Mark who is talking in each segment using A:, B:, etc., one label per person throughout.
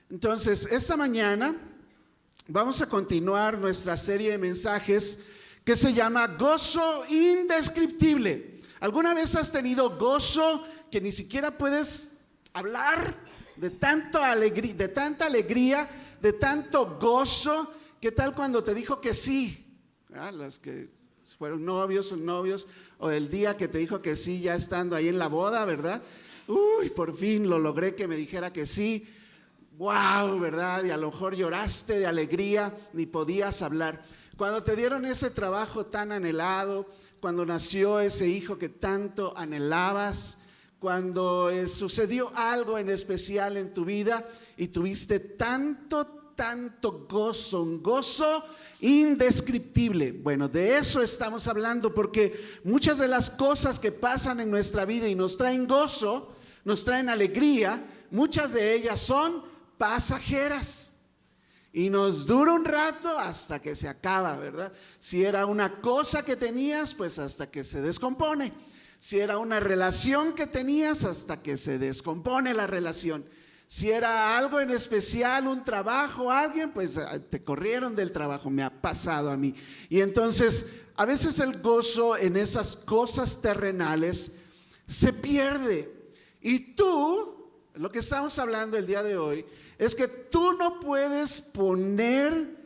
A: Entonces, esta mañana vamos a continuar nuestra serie de mensajes que se llama Gozo Indescriptible. ¿Alguna vez has tenido gozo que ni siquiera puedes hablar de tanta alegría, de tanto gozo? ¿Qué tal cuando te dijo que sí? Las que fueron novios o novios, o el día que te dijo que sí, ya estando ahí en la boda, ¿verdad? Uy, por fin lo logré que me dijera que sí. Wow, ¿verdad? Y a lo mejor lloraste de alegría, ni podías hablar. Cuando te dieron ese trabajo tan anhelado, cuando nació ese hijo que tanto anhelabas, cuando sucedió algo en especial en tu vida y tuviste tanto gozo, un gozo indescriptible. Bueno, de eso estamos hablando, porque muchas de las cosas que pasan en nuestra vida y nos traen gozo, nos traen alegría, muchas de ellas son pasajeras y nos dura un rato hasta que se acaba, ¿verdad? Si era una cosa que tenías, pues hasta que se descompone. Si era una relación que tenías, hasta que se descompone la relación. Si era algo en especial, un trabajo, alguien, pues te corrieron del trabajo. Me ha pasado a mí. Y entonces, a veces el gozo en esas cosas terrenales se pierde. Y tú, lo que estamos hablando el día de hoy, es que tú no puedes poner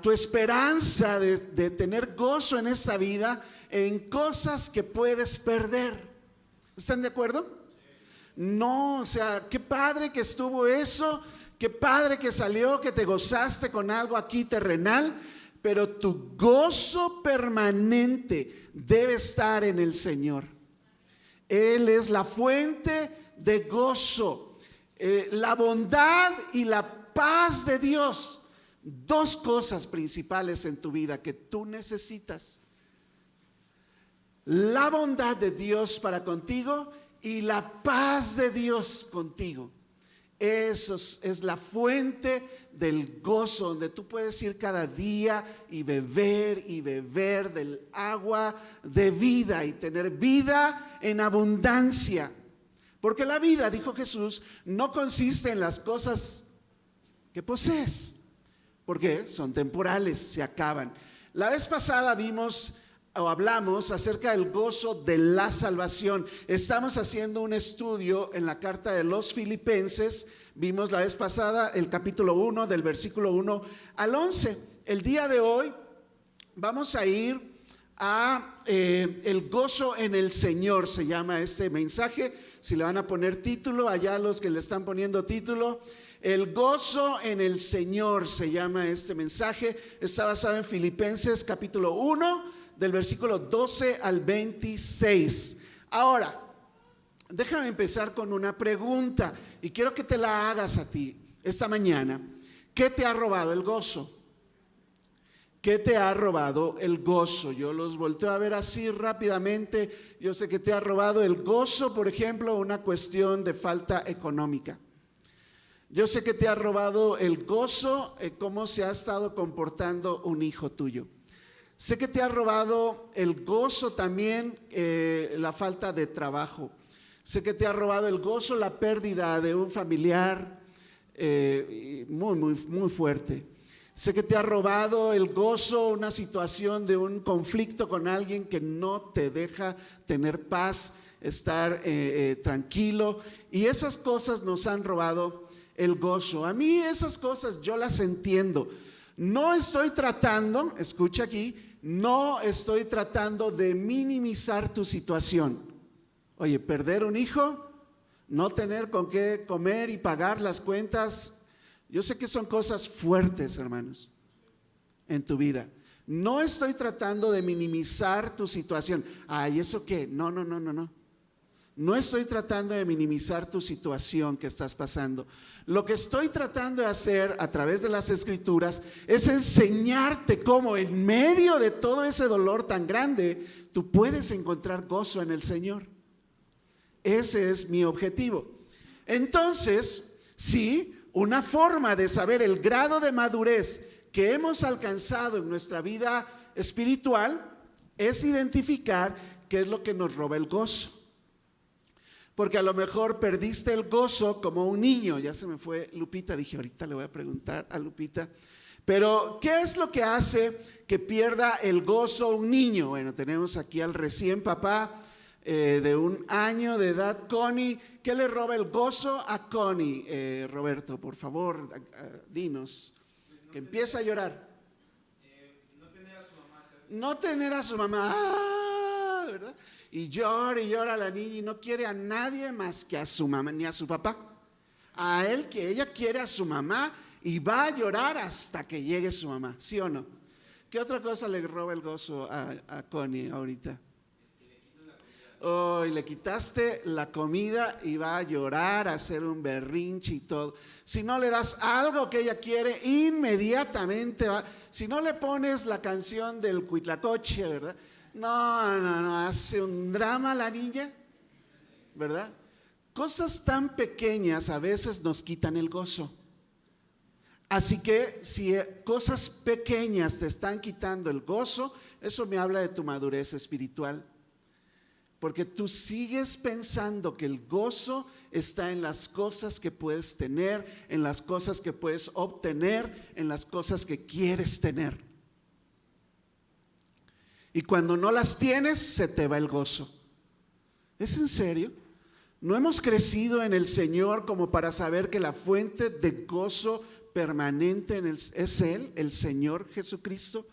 A: tu esperanza de tener gozo en esta vida en cosas que puedes perder. ¿Están de acuerdo? No, o sea, qué padre que estuvo eso, qué padre que salió, que te gozaste con algo aquí terrenal, pero tu gozo permanente debe estar en el Señor. Él es la fuente de gozo. La bondad y la paz de Dios, dos cosas principales en tu vida que tú necesitas: la bondad de Dios para contigo y la paz de Dios contigo. Eso es la fuente del gozo, donde tú puedes ir cada día y beber del agua de vida y tener vida en abundancia. Porque la vida, dijo Jesús, no consiste en las cosas que posees, porque son temporales, se acaban. La vez pasada hablamos acerca del gozo de la salvación. Estamos haciendo un estudio en la carta de los Filipenses. Vimos la vez pasada el capítulo 1, del versículo 1 al 11. El día de hoy vamos a ir a el gozo en el Señor, se llama este mensaje. Si le van a poner título, allá los que le están poniendo título, el gozo en el Señor se llama este mensaje. Está basado en Filipenses capítulo 1, del versículo 12 al 26. Ahora, déjame empezar con una pregunta y quiero que te la hagas a ti esta mañana. ¿Qué te ha robado el gozo? ¿Qué te ha robado el gozo? Yo los volteo a ver así rápidamente. Yo sé que te ha robado el gozo, por ejemplo, una cuestión de falta económica. Yo sé que te ha robado el gozo, cómo se ha estado comportando un hijo tuyo. Sé que te ha robado el gozo también la falta de trabajo. Sé que te ha robado el gozo la pérdida de un familiar muy fuerte. Sé que te ha robado el gozo una situación de un conflicto con alguien que no te deja tener paz, estar tranquilo. Y esas cosas nos han robado el gozo. A mí esas cosas yo las entiendo. No estoy tratando, escucha aquí, no estoy tratando de minimizar tu situación. Oye, perder un hijo, no tener con qué comer y pagar las cuentas, yo sé que son cosas fuertes, hermanos, en tu vida. No estoy tratando de minimizar tu situación. Ay, ¿eso qué? No. No estoy tratando de minimizar tu situación que estás pasando. Lo que estoy tratando de hacer a través de las Escrituras es enseñarte cómo en medio de todo ese dolor tan grande, tú puedes encontrar gozo en el Señor. Ese es mi objetivo. Entonces, sí, una forma de saber el grado de madurez que hemos alcanzado en nuestra vida espiritual es identificar qué es lo que nos roba el gozo. porque a lo mejor perdiste el gozo como un niño. Ya se me fue Lupita, dije ahorita le voy a preguntar a Lupita. Pero ¿qué es lo que hace que pierda el gozo un niño? Bueno, tenemos aquí al recién papá de 1 año de edad, Connie. ¿Qué le roba el gozo a Connie? Roberto, por favor, dinos. Que empieza a llorar.
B: No tener a su mamá.
A: No tener a su mamá, ¿verdad? Y llora la niña y no quiere a nadie más que a su mamá, ni a su papá. A él, que ella quiere a su mamá y va a llorar hasta que llegue su mamá, ¿sí o no? ¿Qué otra cosa le roba el gozo a Connie ahorita? Oh, y le quitaste la comida y va a llorar, a hacer un berrinche y todo. Si no le das algo que ella quiere, inmediatamente va. Si no le pones la canción del Cuitlacoche, ¿verdad? No, hace un drama la niña, ¿verdad? Cosas tan pequeñas a veces nos quitan el gozo. Así que si cosas pequeñas te están quitando el gozo, eso me habla de tu madurez espiritual. Porque tú sigues pensando que el gozo está en las cosas que puedes tener, en las cosas que puedes obtener, en las cosas que quieres tener. Y cuando no las tienes, se te va el gozo. ¿Es en serio? ¿No hemos crecido en el Señor como para saber que la fuente de gozo permanente es Él, el Señor Jesucristo?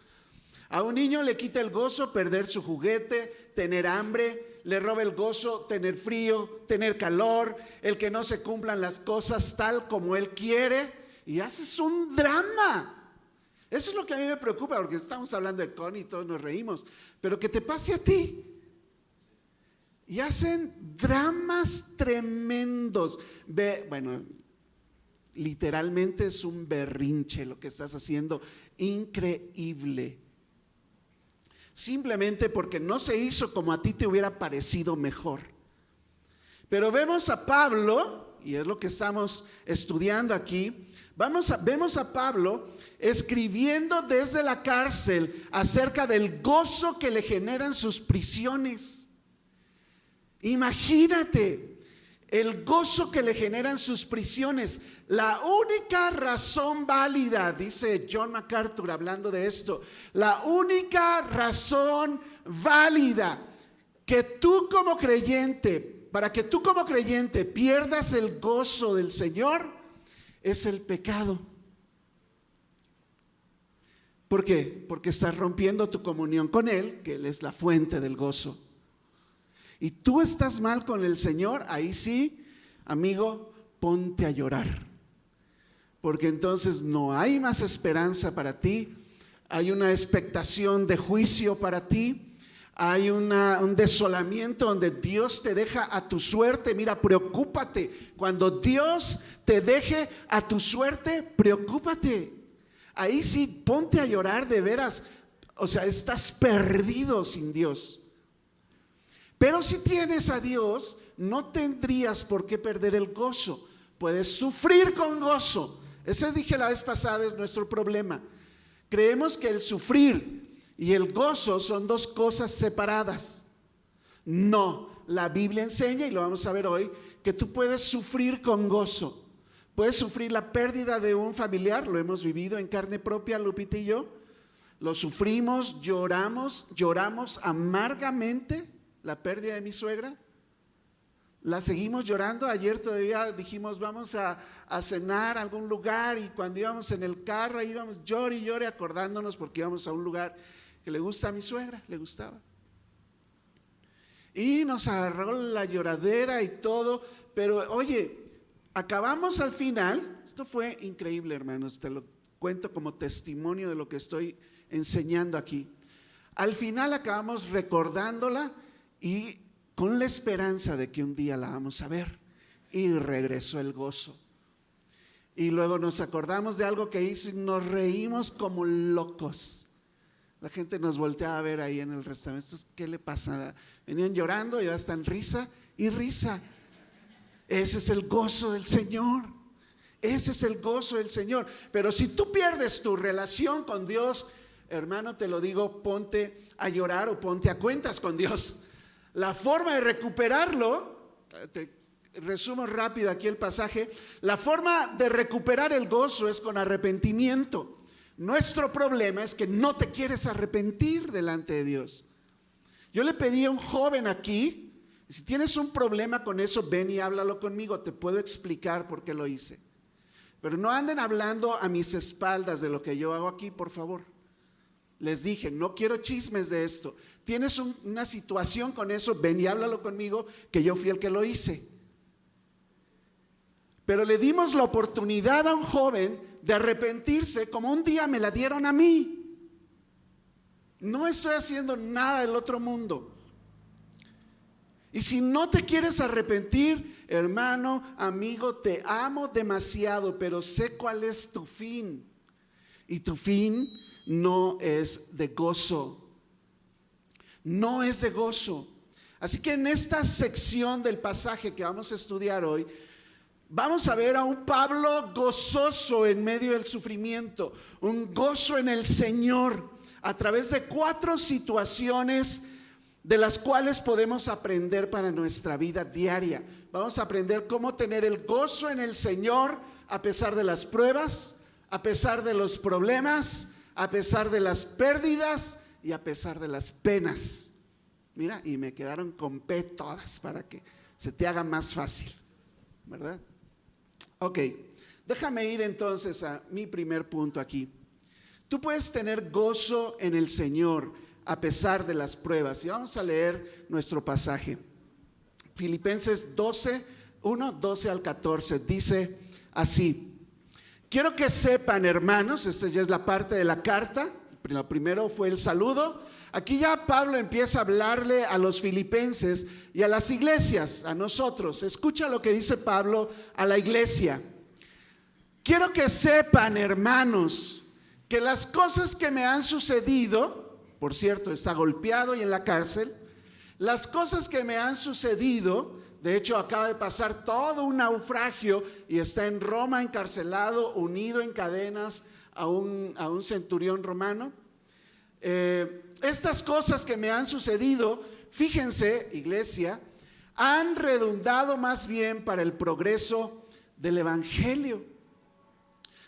A: A un niño le quita el gozo perder su juguete, tener hambre, le roba el gozo tener frío, tener calor, el que no se cumplan las cosas tal como él quiere, y haces un drama. Eso es lo que a mí me preocupa, porque estamos hablando de Connie y todos nos reímos, pero que te pase a ti. Y hacen dramas tremendos. Bueno, literalmente es un berrinche lo que estás haciendo, increíble. Simplemente porque no se hizo como a ti te hubiera parecido mejor. Pero vemos a Pablo, y es lo que estamos estudiando aquí, vemos a Pablo escribiendo desde la cárcel acerca del gozo que le generan sus prisiones. Imagínate el gozo que le generan sus prisiones. La única razón válida, dice John MacArthur hablando de esto, la única razón válida que tú como creyente, para que tú como creyente pierdas el gozo del Señor, es el pecado. ¿Por qué? Porque estás rompiendo tu comunión con Él, que Él es la fuente del gozo. Y tú estás mal con el Señor, ahí sí, amigo, ponte a llorar. Porque entonces no hay más esperanza para ti, hay una expectación de juicio para ti, hay un desolamiento donde Dios te deja a tu suerte. Mira, preocúpate, cuando Dios te deje a tu suerte, preocúpate. Ahí sí, ponte a llorar de veras, o sea, estás perdido sin Dios. Pero si tienes a Dios, no tendrías por qué perder el gozo. Puedes sufrir con gozo. Ese dije la vez pasada, es nuestro problema. Creemos que el sufrir y el gozo son dos cosas separadas. No, la Biblia enseña, y lo vamos a ver hoy, que tú puedes sufrir con gozo. Puedes sufrir la pérdida de un familiar, lo hemos vivido en carne propia, Lupita y yo. Lo sufrimos, lloramos amargamente la pérdida de mi suegra. La seguimos llorando. Ayer todavía dijimos vamos a cenar a algún lugar, y cuando íbamos en el carro ahí íbamos llore y llore acordándonos porque íbamos a un lugar que le gusta a mi suegra, le gustaba. Y nos agarró la lloradera y todo, pero oye, acabamos al final, esto fue increíble, hermanos, te lo cuento como testimonio de lo que estoy enseñando aquí. Al final acabamos recordándola y con la esperanza de que un día la vamos a ver, y regresó el gozo. Y luego nos acordamos de algo que hizo y nos reímos como locos. La gente nos volteaba a ver ahí en el restaurante. ¿Qué le pasa? Venían llorando y ahora están risa y risa. Ese es el gozo del Señor. Ese es el gozo del Señor. Pero si tú pierdes tu relación con Dios, hermano, te lo digo, ponte a llorar o ponte a cuentas con Dios. La forma de recuperarlo, resumo rápido aquí el pasaje. La forma de recuperar el gozo es con arrepentimiento. Nuestro problema es que no te quieres arrepentir delante de Dios. Yo le pedí a un joven aquí, si tienes un problema con eso, ven y háblalo conmigo, te puedo explicar por qué lo hice. Pero no anden hablando a mis espaldas de lo que yo hago aquí, por favor. Les dije, no quiero chismes de esto. Tienes una situación con eso, ven y háblalo conmigo, que yo fui el que lo hice. Pero le dimos la oportunidad a un joven de arrepentirse como un día me la dieron a mí. No estoy haciendo nada del otro mundo. Y si no te quieres arrepentir, hermano, amigo, te amo demasiado, pero sé cuál es tu fin. Y tu fin no es de gozo. No es de gozo. Así que en esta sección del pasaje que vamos a estudiar hoy, vamos a ver a un Pablo gozoso en medio del sufrimiento, un gozo en el Señor, a través de 4 situaciones de las cuales podemos aprender para nuestra vida diaria. Vamos a aprender cómo tener el gozo en el Señor a pesar de las pruebas, a pesar de los problemas, a pesar de las pérdidas y a pesar de las penas. Mira, y me quedaron con P todas para que se te haga más fácil, ¿verdad? Ok, déjame ir entonces a mi primer punto aquí. Tú puedes tener gozo en el Señor a pesar de las pruebas. Y vamos a leer nuestro pasaje. Filipenses 12 al 14, dice así: quiero que sepan, hermanos, esta ya es la parte de la carta. Lo primero fue el saludo. Aquí ya Pablo empieza a hablarle a los filipenses y a las iglesias, a nosotros. Escucha lo que dice Pablo a la iglesia. Quiero que sepan, hermanos, que las cosas que me han sucedido, por cierto, está golpeado y en la cárcel, las cosas que me han sucedido, de hecho acaba de pasar todo un naufragio y está en Roma encarcelado, unido en cadenas a un centurión romano. Estas cosas que me han sucedido, fíjense, iglesia, han redundado más bien para el progreso del evangelio,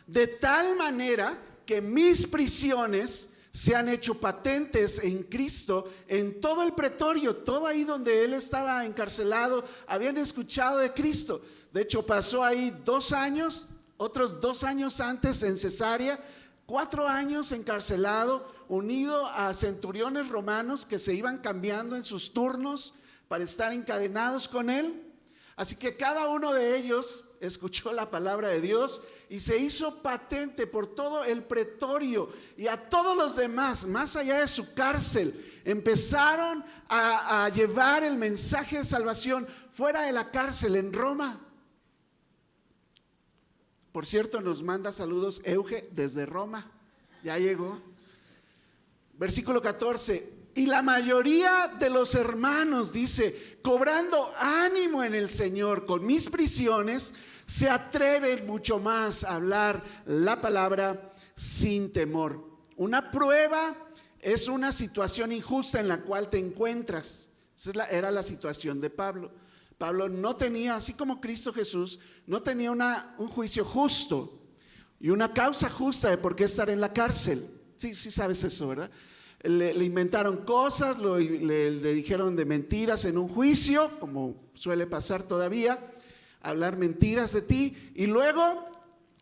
A: de tal manera que mis prisiones se han hecho patentes en Cristo en todo el pretorio, todo ahí donde él estaba encarcelado, habían escuchado de Cristo. De hecho, pasó ahí 2 años, otros 2 años antes en Cesarea, 4 años encarcelado, unido a centuriones romanos que se iban cambiando en sus turnos para estar encadenados con él. Así que cada uno de ellos escuchó la palabra de Dios y se hizo patente por todo el pretorio, y a todos los demás, más allá de su cárcel, empezaron a llevar el mensaje de salvación fuera de la cárcel en Roma. Por cierto, nos manda saludos Euge desde Roma, ya llegó. Versículo 14. Y la mayoría de los hermanos, dice, cobrando ánimo en el Señor con mis prisiones, se atreven mucho más a hablar la palabra sin temor. Una prueba es una situación injusta en la cual te encuentras. Esa era la situación de Pablo. Pablo no tenía, así como Cristo Jesús, no tenía un juicio justo y una causa justa de por qué estar en la cárcel. Sí sabes eso, ¿verdad? Le inventaron cosas, le dijeron de mentiras en un juicio, como suele pasar todavía, hablar mentiras de ti, y luego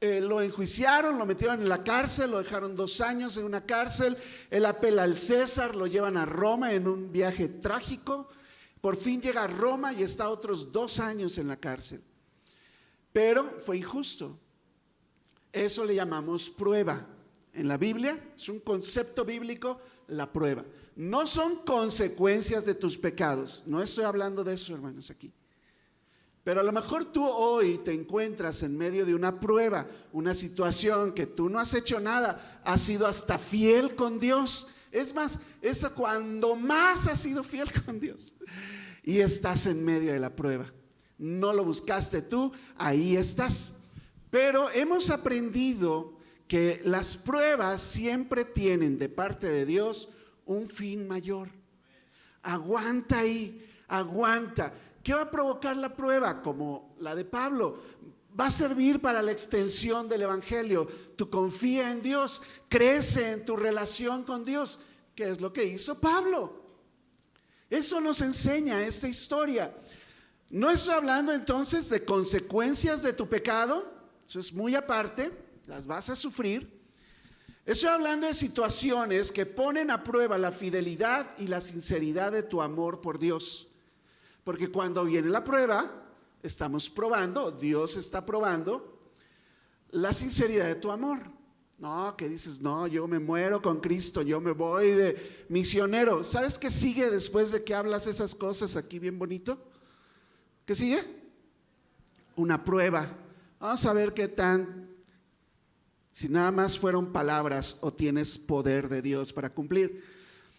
A: lo enjuiciaron, lo metieron en la cárcel, lo dejaron 2 años en una cárcel. Él apela al César, lo llevan a Roma en un viaje trágico, por fin llega a Roma y está otros 2 años en la cárcel, pero fue injusto. Eso le llamamos prueba. En la Biblia es un concepto bíblico, la prueba. No son consecuencias de tus pecados. No estoy hablando de eso, hermanos, aquí. Pero a lo mejor tú hoy te encuentras en medio de una prueba, una situación que tú no has hecho nada, has sido hasta fiel con Dios. Es más, es cuando más has sido fiel con Dios y estás en medio de la prueba. No lo buscaste tú, ahí estás. Pero hemos aprendido que las pruebas siempre tienen de parte de Dios un fin mayor. Aguanta ahí, aguanta. ¿Qué va a provocar la prueba? Como la de Pablo. Va a servir para la extensión del evangelio. Tú confía en Dios, crece en tu relación con Dios, que es lo que hizo Pablo. Eso nos enseña esta historia. No estoy hablando entonces de consecuencias de tu pecado, eso es muy aparte, las vas a sufrir. Estoy hablando de situaciones que ponen a prueba la fidelidad y la sinceridad de tu amor por Dios. Porque cuando viene la prueba, estamos probando, Dios está probando la sinceridad de tu amor. No, que dices, no, yo me muero con Cristo, yo me voy de misionero. ¿Sabes qué sigue después de que hablas esas cosas aquí bien bonito? ¿Qué sigue? Una prueba. Vamos a ver qué tan, si nada más fueron palabras o tienes poder de Dios para cumplir.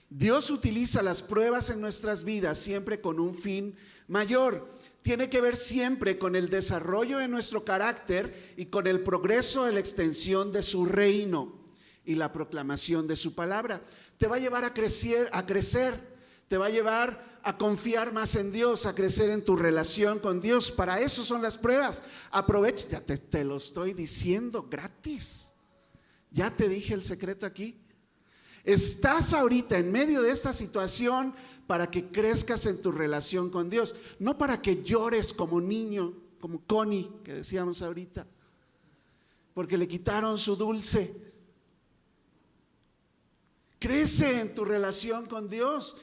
A: Dios utiliza las pruebas en nuestras vidas siempre con un fin mayor. Tiene que ver siempre con el desarrollo de nuestro carácter y con el progreso de la extensión de su reino y la proclamación de su palabra. Te va a llevar a crecer, te va a llevar a confiar más en Dios, a crecer en tu relación con Dios. Para eso son las pruebas. Aprovecha, ya te lo estoy diciendo gratis. Ya te dije el secreto aquí. Estás ahorita en medio de esta situación para que crezcas en tu relación con Dios, no para que llores como niño, como Connie, que decíamos ahorita, porque le quitaron su dulce. Crece en tu relación con Dios,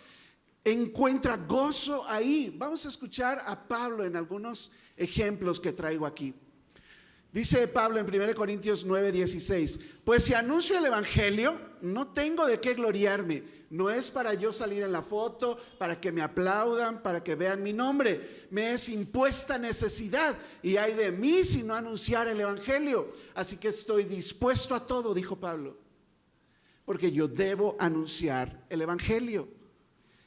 A: encuentra gozo ahí. Vamos a escuchar a Pablo en algunos ejemplos que traigo aquí. Dice Pablo en 1 Corintios 9:16, pues si anuncio el evangelio, no tengo de qué gloriarme. No es para yo salir en la foto, para que me aplaudan, para que vean mi nombre. Me es impuesta necesidad y ay de mí si no anunciar el evangelio. Así que estoy dispuesto a todo, dijo Pablo, porque yo debo anunciar el evangelio.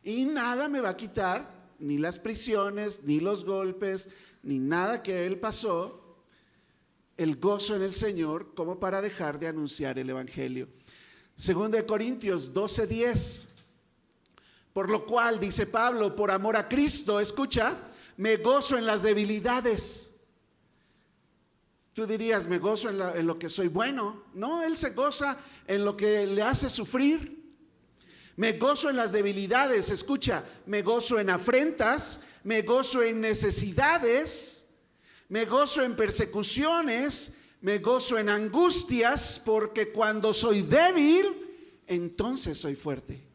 A: Y nada me va a quitar, ni las prisiones, ni los golpes, ni nada que él pasó, el gozo en el Señor, como para dejar de anunciar el evangelio. Segunda de Corintios 12:10, por lo cual, dice Pablo, por amor a Cristo, escucha, me gozo en las debilidades. Tú dirías, me gozo en lo que soy bueno. No, él se goza en lo que le hace sufrir. Me gozo en las debilidades, escucha, me gozo en afrentas, me gozo en necesidades, me gozo en persecuciones, me gozo en angustias, porque cuando soy débil, entonces soy fuerte.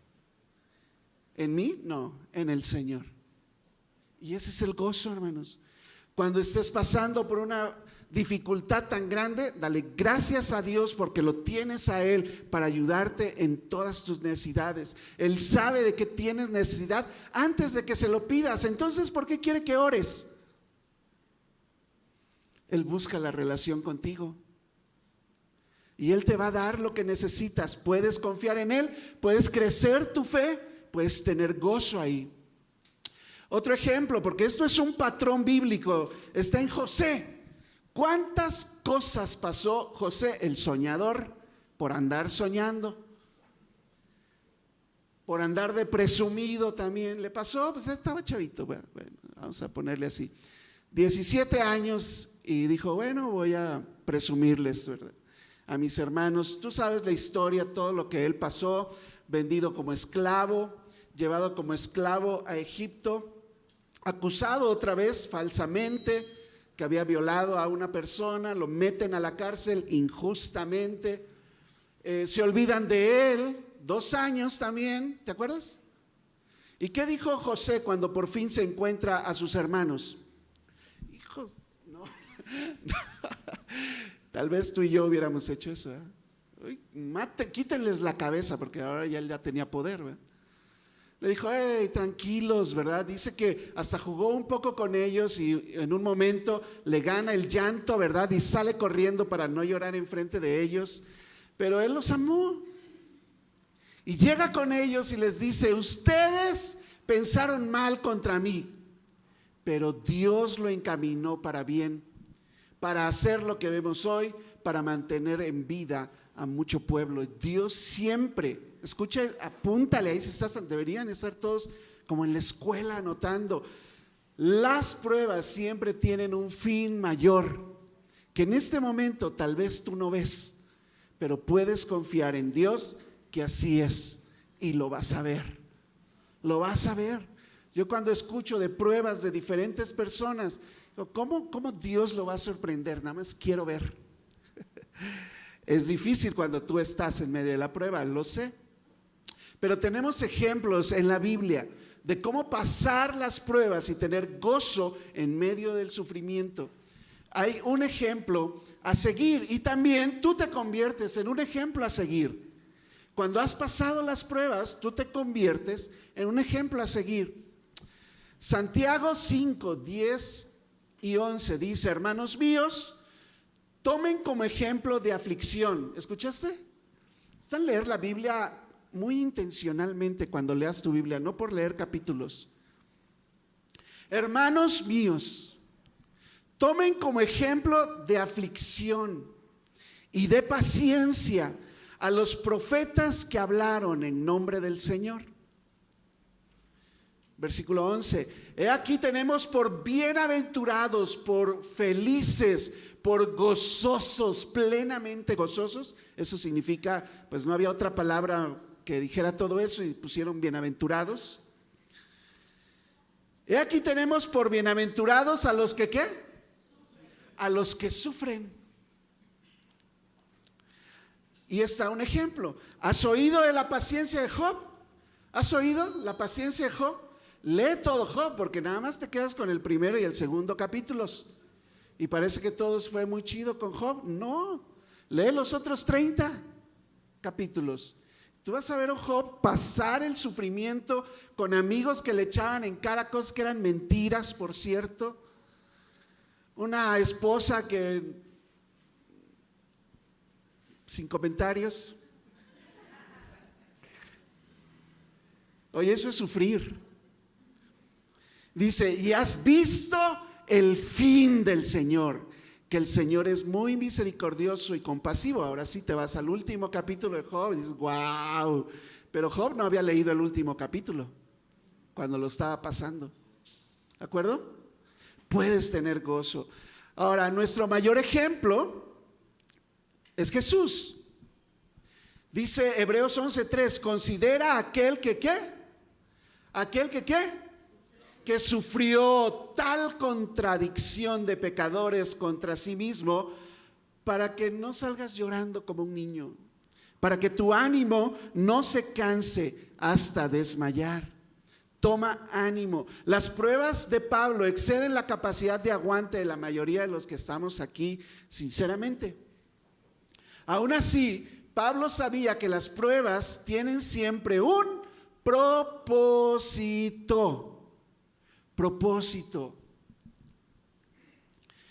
A: ¿En mí? No, en el Señor. Y ese es el gozo, hermanos. Cuando estés pasando por una dificultad tan grande, dale gracias a Dios porque lo tienes a Él para ayudarte en todas tus necesidades. Él sabe de que tienes necesidad antes de que se lo pidas. Entonces, ¿por qué quiere que ores? Él busca la relación contigo y Él te va a dar lo que necesitas. Puedes confiar en Él, puedes crecer tu fe, puedes tener gozo ahí. Otro ejemplo, porque esto es un patrón bíblico, está en José. ¿Cuántas cosas pasó José, el soñador, por andar soñando? Por andar de presumido también. ¿Le pasó? Pues estaba chavito, bueno, vamos a ponerle así. 17 años y dijo, bueno, voy a presumirles, ¿verdad?, a mis hermanos. Tú sabes la historia, todo lo que él pasó, vendido como esclavo, llevado como esclavo a Egipto, acusado otra vez falsamente que había violado a una persona, lo meten a la cárcel injustamente, se olvidan de él, 2 años también, ¿te acuerdas? ¿Y qué dijo José cuando por fin se encuentra a sus hermanos? Hijos, no, tal vez tú y yo hubiéramos hecho eso, ¿eh? Quítenles la cabeza porque ahora ya él ya tenía poder, ¿verdad? Le dijo, hey, tranquilos, ¿verdad? Dice que hasta jugó un poco con ellos y en un momento le gana el llanto, ¿verdad? Y sale corriendo para no llorar enfrente de ellos, pero él los amó. Y llega con ellos y les dice, ustedes pensaron mal contra mí, pero Dios lo encaminó para bien, para hacer lo que vemos hoy, para mantener en vida a mucho pueblo. Dios siempre, escucha, apúntale ahí si estás, deberían estar todos como en la escuela anotando. Las pruebas siempre tienen un fin mayor, que en este momento tal vez tú no ves, pero puedes confiar en Dios que así es y lo vas a ver. Lo vas a ver. Yo cuando escucho de pruebas de diferentes personas, ¿cómo Dios lo va a sorprender? Nada más quiero ver. Es difícil cuando tú estás en medio de la prueba, lo sé. Pero tenemos ejemplos en la Biblia de cómo pasar las pruebas y tener gozo en medio del sufrimiento. Hay un ejemplo a seguir y también tú te conviertes en un ejemplo a seguir. Cuando has pasado las pruebas, tú te conviertes en un ejemplo a seguir. Santiago 5, 10 y 11 dice: hermanos míos, tomen como ejemplo de aflicción. ¿Escuchaste? Están leer la Biblia muy intencionalmente cuando leas tu Biblia, no por leer capítulos. Hermanos míos, tomen como ejemplo de aflicción y de paciencia a los profetas que hablaron en nombre del Señor. Versículo 11: he aquí tenemos por bienaventurados, por felices, por gozosos, plenamente gozosos. Eso significa, pues no había otra palabra que dijera todo eso y pusieron bienaventurados. He aquí tenemos por bienaventurados a los que ¿qué? A los que sufren. Y está un ejemplo. ¿Has oído de la paciencia de Job? ¿Has oído la paciencia de Job? Lee todo Job, porque nada más te quedas con el primero y el segundo capítulos. Y parece que todo fue muy chido con Job. No, lee los otros 30 capítulos. Tú vas a ver a Job pasar el sufrimiento con amigos que le echaban en cara cosas que eran mentiras, por cierto. Una esposa que, sin comentarios. Oye, eso es sufrir. Dice: y has visto el fin del Señor, que el Señor es muy misericordioso y compasivo. Ahora sí te vas al último capítulo de Job y dices: wow, pero Job no había leído el último capítulo cuando lo estaba pasando. ¿De acuerdo? Puedes tener gozo. Ahora, nuestro mayor ejemplo es Jesús. Dice Hebreos 11:3: considera aquel que ¿qué? Aquel que ¿qué? Que sufrió tal contradicción de pecadores contra sí mismo, para que no salgas llorando como un niño, para que tu ánimo no se canse hasta desmayar. Toma ánimo. Las pruebas de Pablo exceden la capacidad de aguante de la mayoría de los que estamos aquí, sinceramente. Aún así, Pablo sabía que las pruebas tienen siempre un propósito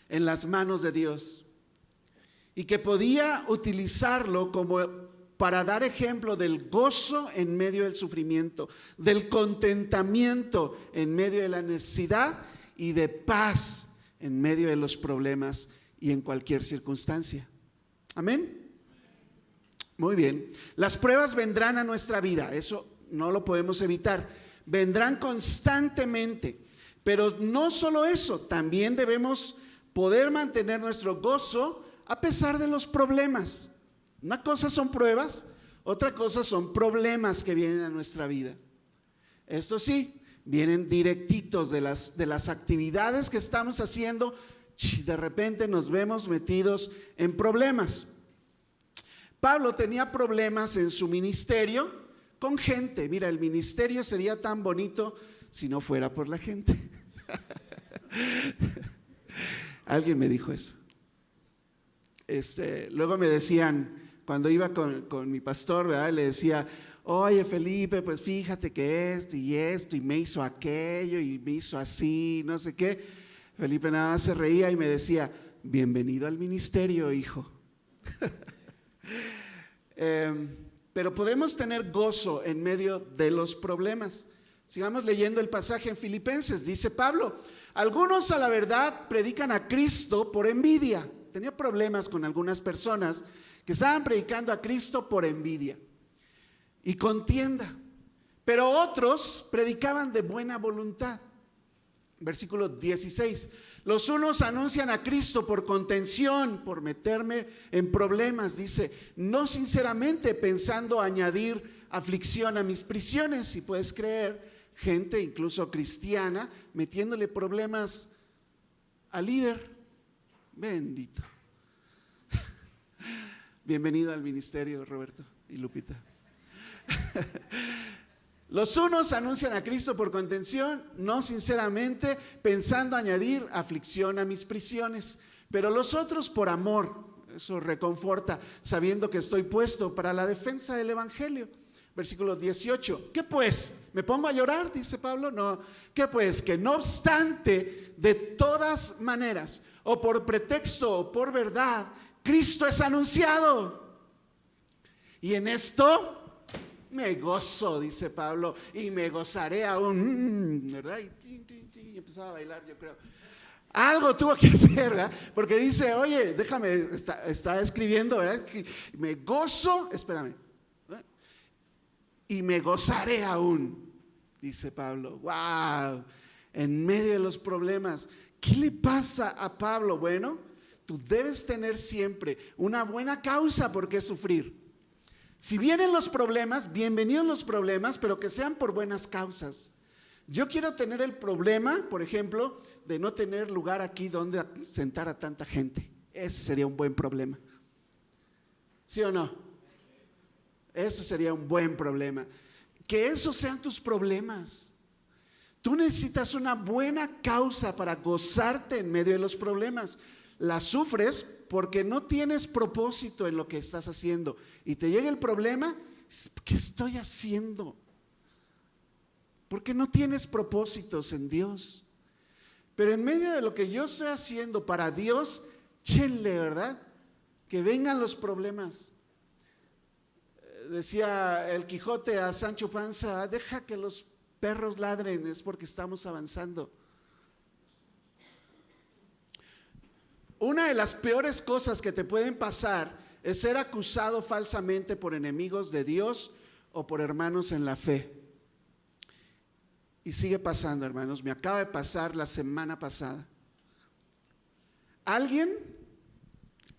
A: en las manos de Dios, y que podía utilizarlo como para dar ejemplo del gozo en medio del sufrimiento, del contentamiento en medio de la necesidad y de paz en medio de los problemas y en cualquier circunstancia. Amén. Muy bien. Las pruebas vendrán a nuestra vida, eso no lo podemos evitar. Vendrán constantemente. Pero no solo eso, también debemos poder mantener nuestro gozo a pesar de los problemas. Una cosa son pruebas, otra cosa son problemas que vienen a nuestra vida. Esto sí, vienen directitos de las actividades que estamos haciendo. De repente nos vemos metidos en problemas. Pablo tenía problemas en su ministerio con gente. Mira, el ministerio sería tan bonito si no fuera por la gente. Alguien me dijo eso. Luego me decían, cuando iba con mi pastor, ¿verdad? Le decía: oye Felipe, pues fíjate que esto y me hizo aquello y me hizo así, no sé qué. Felipe nada más se reía y me decía: bienvenido al ministerio, hijo. Pero podemos tener gozo en medio de los problemas. Sigamos leyendo el pasaje en Filipenses. Dice Pablo: algunos a la verdad predican a Cristo por envidia. Tenía problemas con algunas personas que estaban predicando a Cristo por envidia y contienda. Pero otros predicaban de buena voluntad. Versículo 16. Los unos anuncian a Cristo por contención, por meterme en problemas, dice, no sinceramente pensando añadir aflicción a mis prisiones. Si puedes creer, gente incluso cristiana metiéndole problemas al líder. Bendito. Bienvenido al ministerio, Roberto y Lupita. Los unos anuncian a Cristo por contención, no sinceramente, pensando añadir aflicción a mis prisiones, pero los otros por amor. Eso reconforta, sabiendo que estoy puesto para la defensa del evangelio. Versículo 18. ¿Qué pues? ¿Me pongo a llorar? Dice Pablo. No. ¿Qué pues? Que no obstante, de todas maneras, o por pretexto o por verdad, Cristo es anunciado. Y en esto me gozo, dice Pablo, y me gozaré aún, ¿verdad? Y empezaba a bailar, yo creo. Algo tuvo que hacer, ¿verdad? Porque dice, oye, déjame, está escribiendo, ¿verdad? Que me gozo, espérame, ¿verdad? Y me gozaré aún, dice Pablo. ¡Wow! En medio de los problemas, ¿qué le pasa a Pablo? Bueno, tú debes tener siempre una buena causa por qué sufrir. Si vienen los problemas, bienvenidos los problemas, pero que sean por buenas causas. Yo quiero tener el problema, por ejemplo, de no tener lugar aquí donde sentar a tanta gente. Ese sería un buen problema. ¿Sí o no? Eso sería un buen problema. Que esos sean tus problemas. Tú necesitas una buena causa para gozarte en medio de los problemas. La sufres porque no tienes propósito en lo que estás haciendo. Y te llega el problema, ¿qué estoy haciendo? Porque no tienes propósitos en Dios. Pero en medio de lo que yo estoy haciendo para Dios, chenle, ¿verdad? Que vengan los problemas. Decía el Quijote a Sancho Panza, deja que los perros ladren, es porque estamos avanzando. Una de las peores cosas que te pueden pasar es ser acusado falsamente por enemigos de Dios o por hermanos en la fe. Y sigue pasando, hermanos. Me acaba de pasar la semana pasada. Alguien,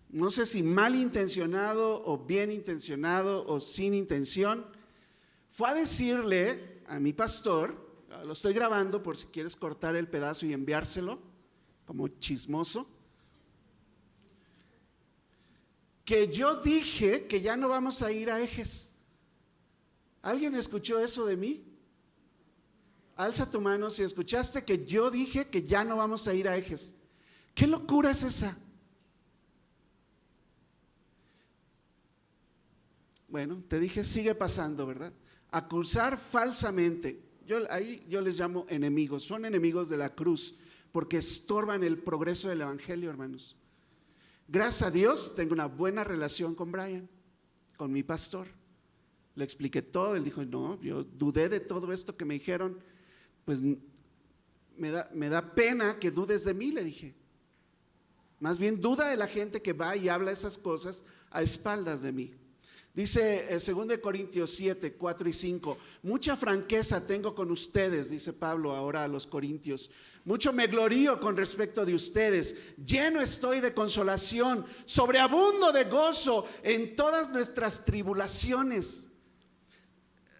A: no sé si malintencionado o bien intencionado o sin intención, fue a decirle a mi pastor, lo estoy grabando por si quieres cortar el pedazo y enviárselo, como chismoso, que yo dije que ya no vamos a ir a Ejes. ¿Alguien escuchó eso de mí? Alza tu mano si escuchaste que yo dije que ya no vamos a ir a Ejes. ¿Qué locura es esa? Bueno, te dije, sigue pasando, ¿verdad? Acusar falsamente. Ahí yo les llamo enemigos. Son enemigos de la cruz porque estorban el progreso del evangelio, hermanos. Gracias a Dios tengo una buena relación con Brian, con mi pastor. Le expliqué todo, él dijo, no, yo dudé de todo esto que me dijeron, pues me da pena que dudes de mí, le dije. Más bien duda de la gente que va y habla esas cosas a espaldas de mí. Dice 2 Corintios 7, 4 y 5, mucha franqueza tengo con ustedes, dice Pablo ahora a los corintios. Mucho me glorío con respecto de ustedes, lleno estoy de consolación, sobreabundo de gozo en todas nuestras tribulaciones.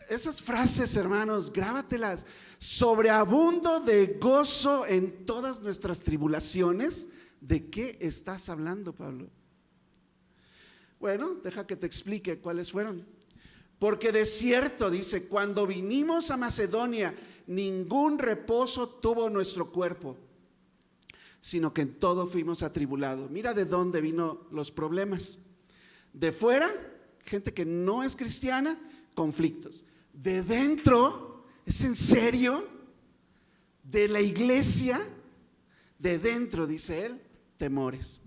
A: Esas frases, hermanos, grábatelas. Sobreabundo de gozo en todas nuestras tribulaciones. ¿De qué estás hablando, Pablo? Bueno, deja que te explique cuáles fueron. Porque de cierto, dice, cuando vinimos a Macedonia, ningún reposo tuvo nuestro cuerpo, sino que en todo fuimos atribulados. Mira de dónde vino los problemas. De fuera, gente que no es cristiana, conflictos. De dentro, ¿es en serio? De la iglesia, de dentro, dice él, temores.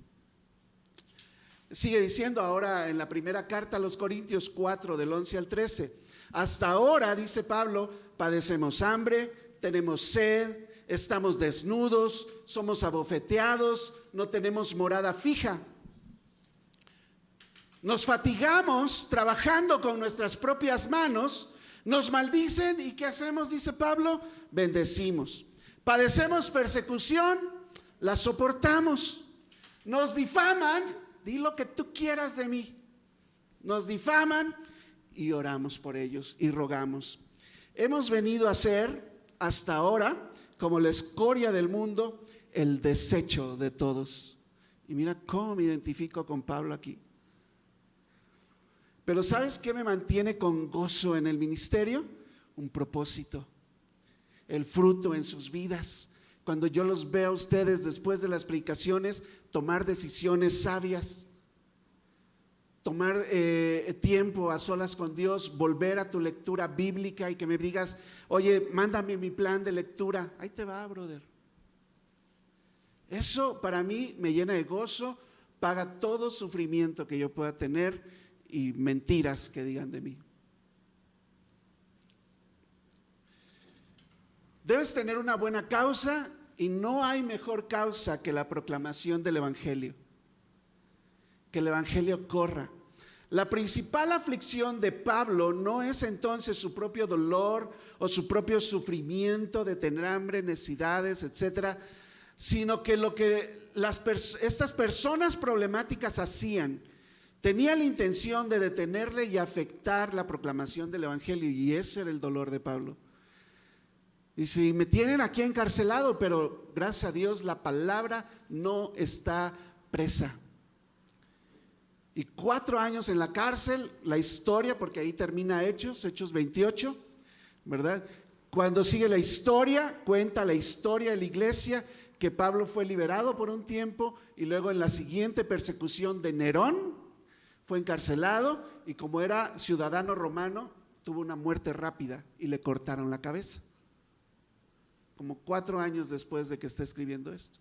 A: Sigue diciendo ahora en la primera carta a los Corintios 4, del 11 al 13. Hasta ahora, dice Pablo, padecemos hambre, tenemos sed, estamos desnudos, somos abofeteados, no tenemos morada fija. Nos fatigamos trabajando con nuestras propias manos, nos maldicen y ¿qué hacemos? Dice Pablo, bendecimos. Padecemos persecución, la soportamos. Nos difaman, di lo que tú quieras de mí. Nos difaman y oramos por ellos y rogamos. Hemos venido a ser hasta ahora, como la escoria del mundo, el desecho de todos. Y mira cómo me identifico con Pablo aquí. Pero ¿sabes qué me mantiene con gozo en el ministerio? Un propósito, el fruto en sus vidas. Cuando yo los veo a ustedes después de las predicaciones tomar decisiones sabias, tomar tiempo a solas con Dios, volver a tu lectura bíblica y que me digas, oye, mándame mi plan de lectura. Ahí te va, brother. Eso para mí me llena de gozo, paga todo sufrimiento que yo pueda tener y mentiras que digan de mí. Debes tener una buena causa y no hay mejor causa que la proclamación del Evangelio. Que el Evangelio corra. La principal aflicción de Pablo no es entonces su propio dolor o su propio sufrimiento de tener hambre, necesidades, etcétera, sino que lo que estas personas problemáticas hacían tenía la intención de detenerle y afectar la proclamación del Evangelio, y ese era el dolor de Pablo. Y si me tienen aquí encarcelado, pero gracias a Dios la palabra no está presa. Y 4 años en la cárcel, la historia, porque ahí termina Hechos 28, ¿verdad? Cuando sigue la historia, cuenta la historia de la iglesia, que Pablo fue liberado por un tiempo y luego en la siguiente persecución de Nerón fue encarcelado y como era ciudadano romano, tuvo una muerte rápida y le cortaron la cabeza. Como 4 años después de que está escribiendo esto.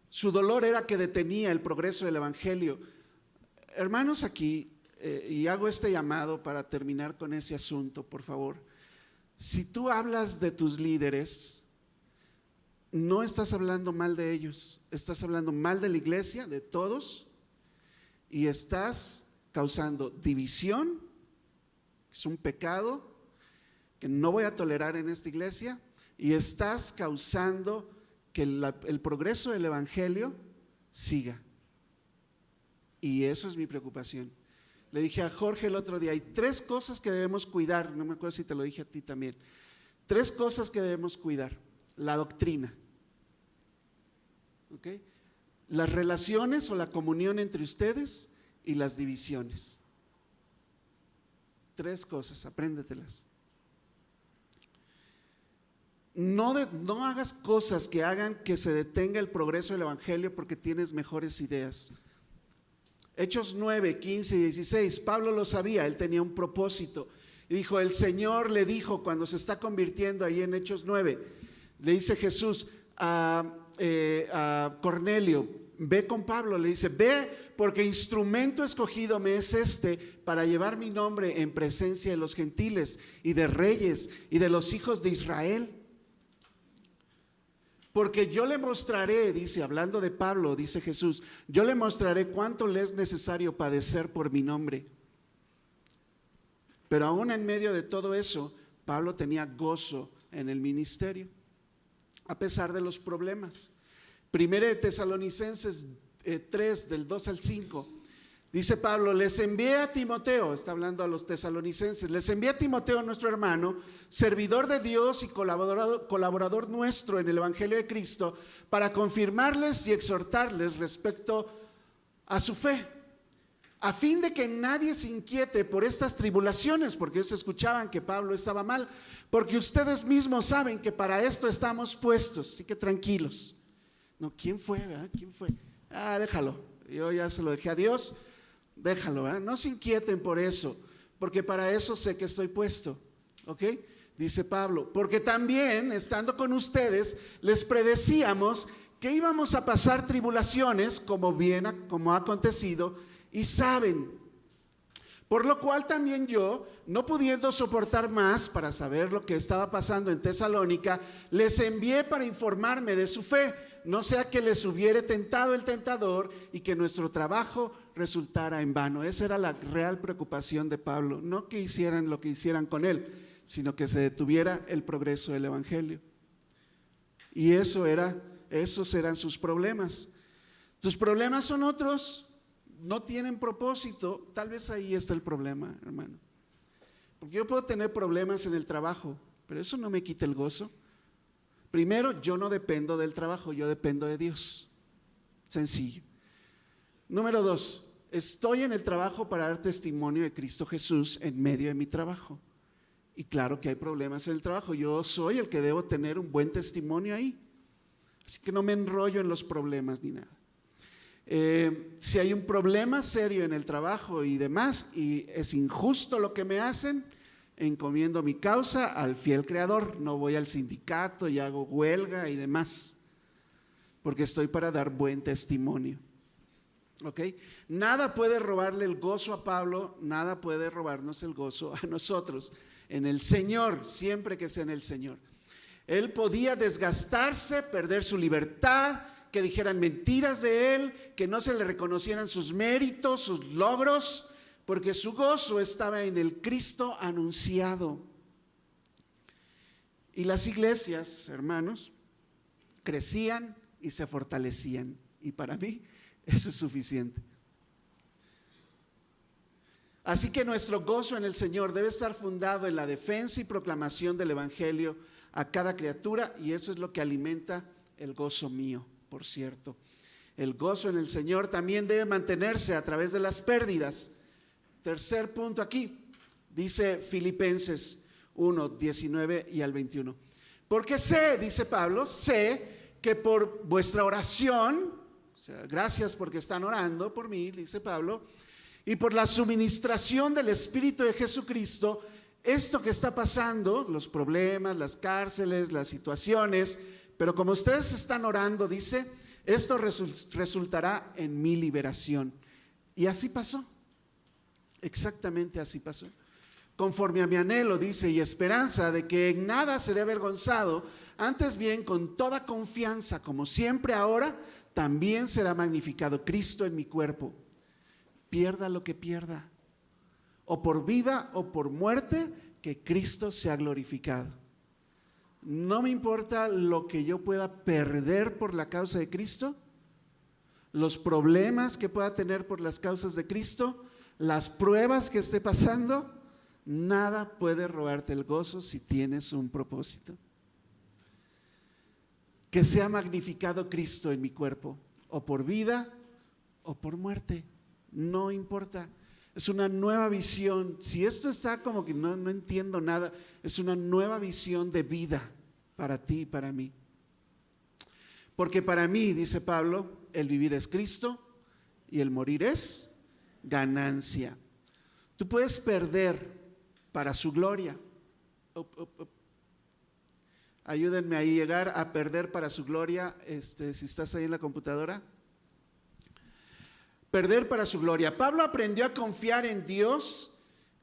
A: Su dolor era que detenía el progreso del Evangelio. Hermanos, aquí, y hago este llamado para terminar con ese asunto, por favor. Si tú hablas de tus líderes, no estás hablando mal de ellos, estás hablando mal de la iglesia, de todos, y estás causando división, que es un pecado que no voy a tolerar en esta iglesia, y estás causando que el progreso del Evangelio siga. Y eso es mi preocupación. Le dije a Jorge el otro día, hay 3 cosas que debemos cuidar, no me acuerdo si te lo dije a ti también. 3 cosas que debemos cuidar. La doctrina, ¿okay? Las relaciones o la comunión entre ustedes y las divisiones. 3 cosas, apréndetelas. No hagas cosas que hagan que se detenga el progreso del Evangelio porque tienes mejores ideas. Hechos 9, 15 y 16, Pablo lo sabía, él tenía un propósito. Y dijo, el Señor le dijo cuando se está convirtiendo ahí en Hechos 9, le dice Jesús a Cornelio, ve con Pablo, le dice, ve porque instrumento escogido me es este para llevar mi nombre en presencia de los gentiles y de reyes y de los hijos de Israel. Porque yo le mostraré, dice, hablando de Pablo, dice Jesús, yo le mostraré cuánto le es necesario padecer por mi nombre. Pero aún en medio de todo eso, Pablo tenía gozo en el ministerio, a pesar de los problemas. Primera de Tesalonicenses 3, del 2 al 5, dice Pablo, les envié a Timoteo, está hablando a los tesalonicenses, les envié a Timoteo, nuestro hermano, servidor de Dios y colaborador nuestro en el Evangelio de Cristo, para confirmarles y exhortarles respecto a su fe, a fin de que nadie se inquiete por estas tribulaciones, porque ellos escuchaban que Pablo estaba mal, porque ustedes mismos saben que para esto estamos puestos, así que tranquilos. No, ¿quién fue? ¿Verdad? ¿Quién fue? Déjalo, yo ya se lo dejé a Dios. Déjalo, ¿verdad? No se inquieten por eso, porque para eso sé que estoy puesto, ¿ok? Dice Pablo, porque también estando con ustedes les predecíamos que íbamos a pasar tribulaciones como ha acontecido y saben, por lo cual también yo, no pudiendo soportar más para saber lo que estaba pasando en Tesalónica, les envié para informarme de su fe, no sea que les hubiere tentado el tentador y que nuestro trabajo resultara en vano. Esa era la real preocupación de Pablo, no que hicieran lo que hicieran con él, sino que se detuviera el progreso del evangelio. Y esos eran sus problemas. Tus problemas son otros, no tienen propósito. Tal vez ahí está el problema, hermano. Porque yo puedo tener problemas en el trabajo, pero eso no me quita el gozo. Primero, yo no dependo del trabajo, yo dependo de Dios. Sencillo. Número 2, estoy en el trabajo para dar testimonio de Cristo Jesús en medio de mi trabajo. Y claro que hay problemas en el trabajo, yo soy el que debo tener un buen testimonio ahí. Así que no me enrollo en los problemas ni nada. Si hay un problema serio en el trabajo y demás, y es injusto lo que me hacen, encomiendo mi causa al fiel Creador. No voy al sindicato y hago huelga y demás, porque estoy para dar buen testimonio. ¿Ok? Nada puede robarle el gozo a Pablo, nada puede robarnos el gozo a nosotros, en el Señor, siempre que sea en el Señor. Él podía desgastarse, perder su libertad, que dijeran mentiras de él, que no se le reconocieran sus méritos, sus logros, porque su gozo estaba en el Cristo anunciado. Y las iglesias, hermanos, crecían y se fortalecían. Y para mí eso es suficiente. Así que nuestro gozo en el Señor debe estar fundado en la defensa y proclamación del evangelio a cada criatura, y eso es lo que alimenta el gozo mío, por cierto. El gozo en el Señor también debe mantenerse a través de las pérdidas. Tercer punto aquí, dice Filipenses 1, 19 y al 21. Porque sé, dice Pablo, sé que por vuestra oración, o sea, gracias porque están orando por mí, dice Pablo, y por la suministración del Espíritu de Jesucristo, esto que está pasando, los problemas, las cárceles, las situaciones, pero como ustedes están orando, dice, esto resultará en mi liberación. Y así pasó, exactamente así pasó. Conforme a mi anhelo, dice, y esperanza de que en nada seré avergonzado, antes bien con toda confianza, como siempre ahora, también será magnificado Cristo en mi cuerpo. Pierda lo que pierda, o por vida o por muerte, que Cristo sea glorificado. No me importa lo que yo pueda perder por la causa de Cristo, los problemas que pueda tener por las causas de Cristo, las pruebas que esté pasando, nada puede robarte el gozo si tienes un propósito. Que sea magnificado Cristo en mi cuerpo, o por vida o por muerte, no importa. Es una nueva visión. Si esto está como que no entiendo nada, es una nueva visión de vida para ti y para mí. Porque para mí, dice Pablo, el vivir es Cristo y el morir es ganancia. Tú puedes perder para su gloria. Ayúdenme ahí a llegar a perder para su gloria, si estás ahí en la computadora. Perder para su gloria. Pablo aprendió a confiar en Dios,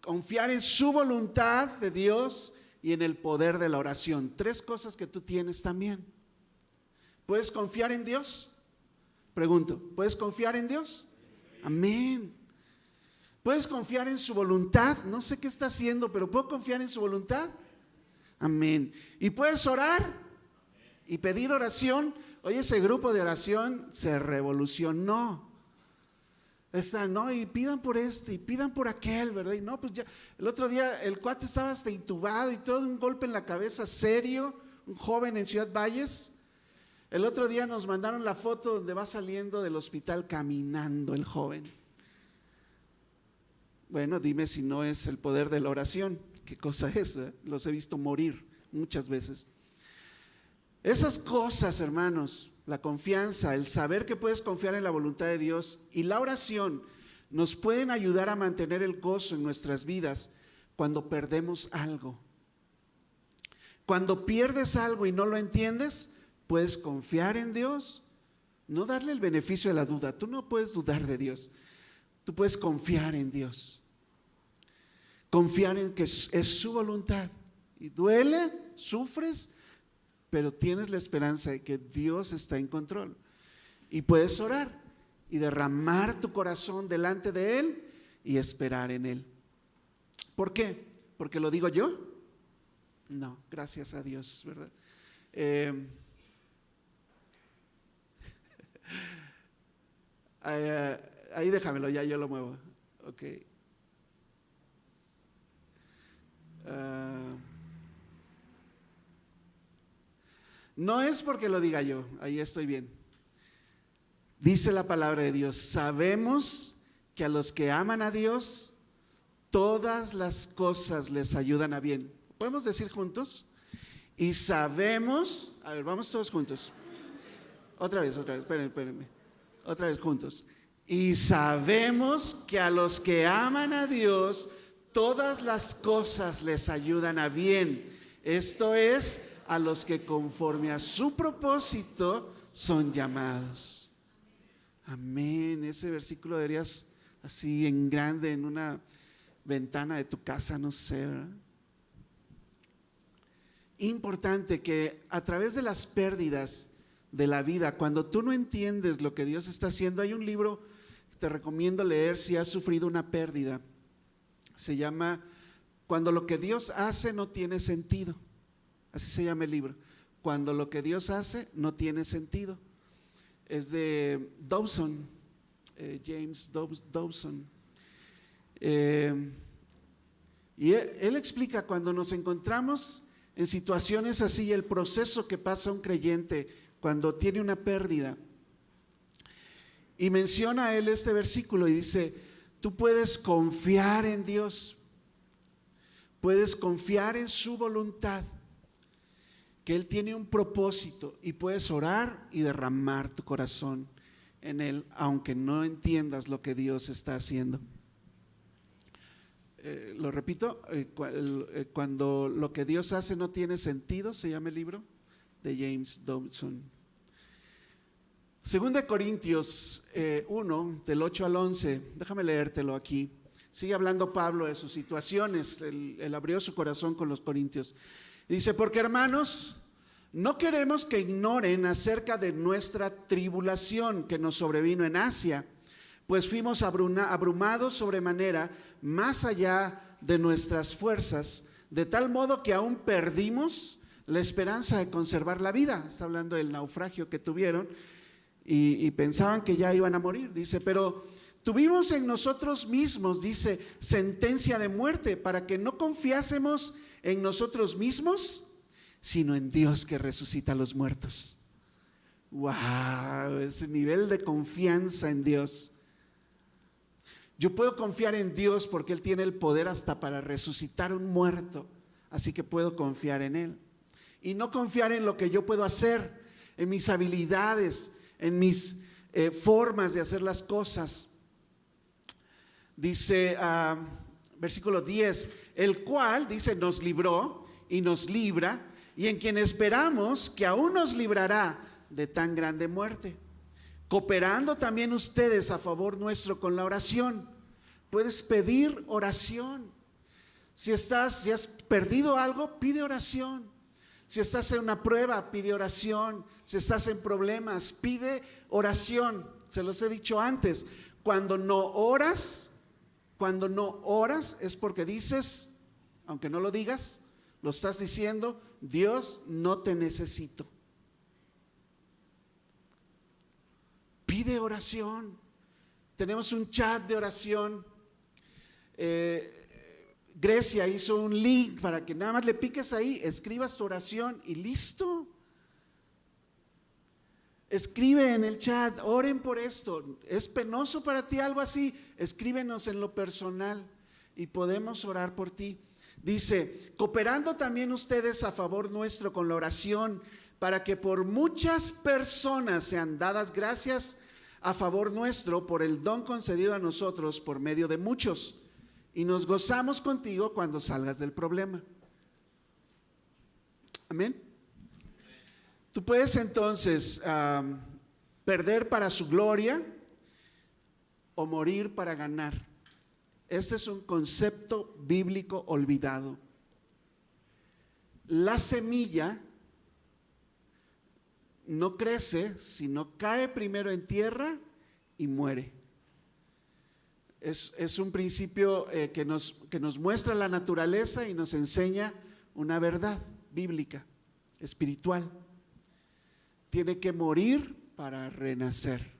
A: confiar en su voluntad de Dios y en el poder de la oración. 3 cosas que tú tienes también. ¿Puedes confiar en Dios? Pregunto, ¿puedes confiar en Dios? Amén. ¿Puedes confiar en su voluntad? No sé qué está haciendo, pero ¿puedo confiar en su voluntad? Amén. ¿Y puedes orar? Y pedir oración. Oye, ese grupo de oración se revolucionó. No, y pidan por este, y pidan por aquel, ¿verdad? Y no, pues ya, el otro día el cuate estaba hasta intubado y todo, un golpe en la cabeza serio, un joven en Ciudad Valles. El otro día nos mandaron la foto donde va saliendo del hospital caminando el joven. Bueno, dime si no es el poder de la oración. ¿Qué cosa es? Los he visto morir muchas veces. Esas cosas, hermanos, la confianza, el saber que puedes confiar en la voluntad de Dios y la oración nos pueden ayudar a mantener el gozo en nuestras vidas cuando perdemos algo. Cuando pierdes algo y no lo entiendes, puedes confiar en Dios, no darle el beneficio de la duda. Tú no puedes dudar de Dios, tú puedes confiar en Dios. Confiar en que es su voluntad. Y duele, sufres, pero tienes la esperanza de que Dios está en control. Y puedes orar y derramar tu corazón delante de Él y esperar en Él. ¿Por qué? ¿Porque lo digo yo? No, gracias a Dios, ¿verdad? Ahí déjamelo, ya yo lo muevo. Ok. No es porque lo diga yo, ahí estoy bien. Dice la palabra de Dios, sabemos que a los que aman a Dios, todas las cosas les ayudan a bien. ¿Podemos decir juntos? Y sabemos, a ver, vamos todos juntos. Otra vez, espérenme. Otra vez juntos. Y sabemos que a los que aman a Dios, todas las cosas les ayudan a bien. Esto es, a los que conforme a su propósito son llamados. Amén. Ese versículo deberías así en grande en una ventana de tu casa, no sé, ¿verdad? Importante que a través de las pérdidas de la vida, cuando tú no entiendes lo que Dios está haciendo, hay un libro que te recomiendo leer si has sufrido una pérdida. Se llama Cuando lo que Dios hace no tiene sentido. Así se llama el libro. Cuando lo que Dios hace no tiene sentido. Es de Dobson, James Dobson. Y él explica cuando nos encontramos en situaciones así, el proceso que pasa un creyente cuando tiene una pérdida. Y menciona él este versículo y dice, tú puedes confiar en Dios, puedes confiar en su voluntad, que Él tiene un propósito y puedes orar y derramar tu corazón en Él, aunque no entiendas lo que Dios está haciendo. Lo repito, cuando lo que Dios hace no tiene sentido, se llama el libro de James Dobson. Segunda de Corintios 1, del 8 al 11, déjame leértelo aquí. Sigue hablando Pablo de sus situaciones, él abrió su corazón con los corintios. Dice, porque hermanos, no queremos que ignoren acerca de nuestra tribulación que nos sobrevino en Asia, pues fuimos abrumados sobremanera más allá de nuestras fuerzas, de tal modo que aún perdimos la esperanza de conservar la vida. Está hablando del naufragio que tuvieron y pensaban que ya iban a morir. Dice, pero tuvimos en nosotros mismos, dice, sentencia de muerte, para que no confiásemos en nosotros mismos, sino en Dios que resucita a los muertos. ¡Wow! Ese nivel de confianza en Dios. Yo puedo confiar en Dios porque Él tiene el poder hasta para resucitar un muerto, así que puedo confiar en Él. Y no confiar en lo que yo puedo hacer, en mis habilidades, en mis formas de hacer las cosas. Dice, versículo 10, el cual, dice, nos libró y nos libra, y en quien esperamos que aún nos librará de tan grande muerte, cooperando también ustedes a favor nuestro con la oración. Puedes pedir oración. Si has perdido algo, pide oración. Si estás en una prueba, pide oración. Si estás en problemas, pide oración. Se los he dicho antes. Cuando no oras es porque dices, aunque no lo digas, lo estás diciendo, Dios, no te necesito. Pide oración. Tenemos un chat de oración. Grecia hizo un link para que nada más le piques ahí, escribas tu oración y listo. Escribe en el chat, oren por esto. ¿Es penoso para ti algo así? Escríbenos en lo personal y podemos orar por ti. Dice, cooperando también ustedes a favor nuestro con la oración, para que por muchas personas sean dadas gracias a favor nuestro por el don concedido a nosotros por medio de muchos. Y nos gozamos contigo cuando salgas del problema. Amén. Tú puedes entonces perder para su gloria o morir para ganar. Este es un concepto bíblico olvidado. La semilla no crece, sino cae primero en tierra y muere. Es un principio que nos muestra la naturaleza y nos enseña una verdad bíblica, espiritual. Tiene que morir para renacer.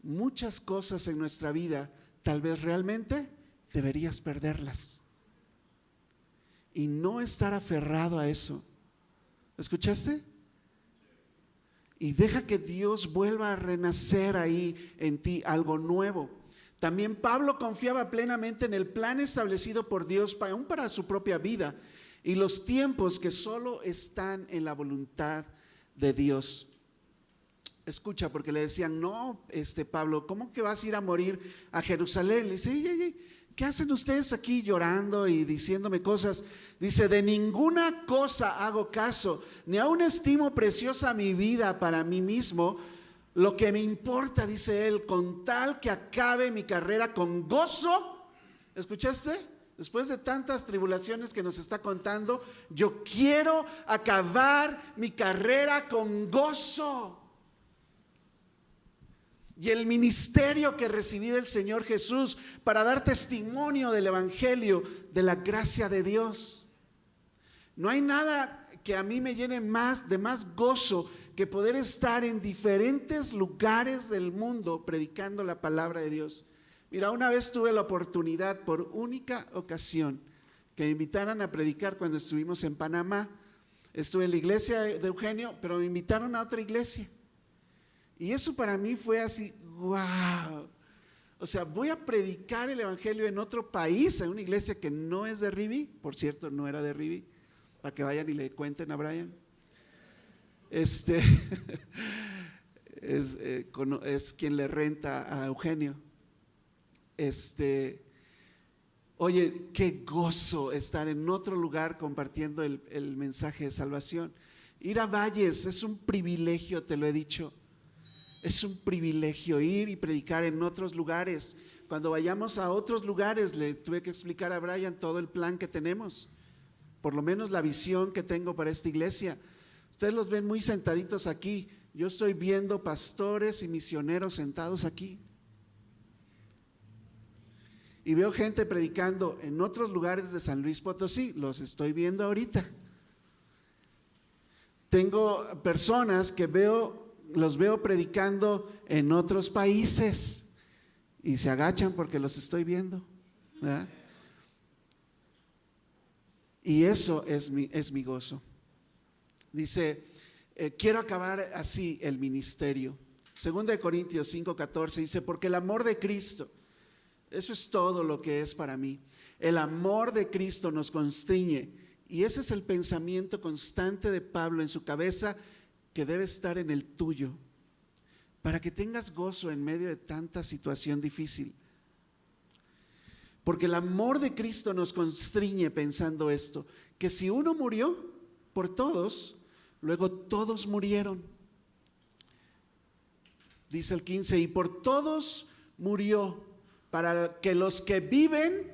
A: Muchas cosas en nuestra vida, tal vez realmente deberías perderlas y no estar aferrado a eso. ¿Escuchaste? Y deja que Dios vuelva a renacer ahí en ti algo nuevo. También Pablo confiaba plenamente en el plan establecido por Dios aún para su propia vida y los tiempos que solo están en la voluntad de Dios. Escucha, porque le decían, no, Pablo, ¿cómo que vas a ir a morir a Jerusalén? Le dice, ¿qué hacen ustedes aquí llorando y diciéndome cosas? Dice, de ninguna cosa hago caso, ni aún estimo preciosa mi vida para mí mismo. Lo que me importa, dice él, con tal que acabe mi carrera con gozo. ¿Escuchaste? Después de tantas tribulaciones que nos está contando, yo quiero acabar mi carrera con gozo. Y el ministerio que recibí del Señor Jesús para dar testimonio del Evangelio, de la gracia de Dios. No hay nada que a mí me llene de más gozo que poder estar en diferentes lugares del mundo predicando la palabra de Dios. Mira, una vez tuve la oportunidad, por única ocasión, que me invitaran a predicar cuando estuvimos en Panamá. Estuve en la iglesia de Eugenio, pero me invitaron a otra iglesia. Y eso para mí fue así, wow. O sea, voy a predicar el evangelio en otro país, en una iglesia que no es de Rivi. Por cierto, no era de Rivi, para que vayan y le cuenten a Brian. Es quien le renta a Eugenio. Oye, qué gozo estar en otro lugar compartiendo el mensaje de salvación. Ir a Valles es un privilegio, te lo he dicho. Es un privilegio ir y predicar en otros lugares. Cuando vayamos a otros lugares, le tuve que explicar a Brian todo el plan que tenemos, por lo menos la visión que tengo para esta iglesia. Ustedes los ven muy sentaditos aquí. Yo estoy viendo pastores y misioneros sentados aquí. Y veo gente predicando en otros lugares de San Luis Potosí. Los estoy viendo ahorita. Tengo personas que los veo predicando en otros países y se agachan porque los estoy viendo, ¿verdad? Y eso es mi gozo. Dice, quiero acabar así el ministerio. 2 Corintios 5:14 dice, porque el amor de Cristo, eso es todo lo que es para mí. El amor de Cristo nos constriñe. Y ese es el pensamiento constante de Pablo en su cabeza, que debe estar en el tuyo, para que tengas gozo en medio de tanta situación difícil. Porque el amor de Cristo nos constriñe pensando esto, que si uno murió por todos, luego todos murieron. Dice el 15, y por todos murió, para que los que viven,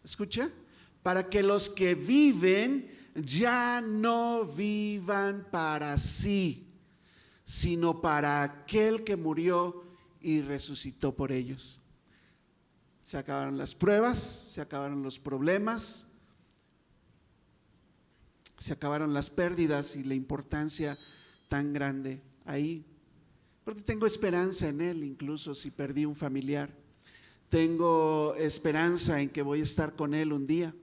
A: escucha, para que los que viven ya no vivan para sí, sino para aquel que murió y resucitó por ellos. Se acabaron las pruebas, se acabaron los problemas, se acabaron las pérdidas y la importancia tan grande ahí, porque tengo esperanza en Él, incluso si perdí un familiar. Tengo esperanza en que voy a estar con Él un día.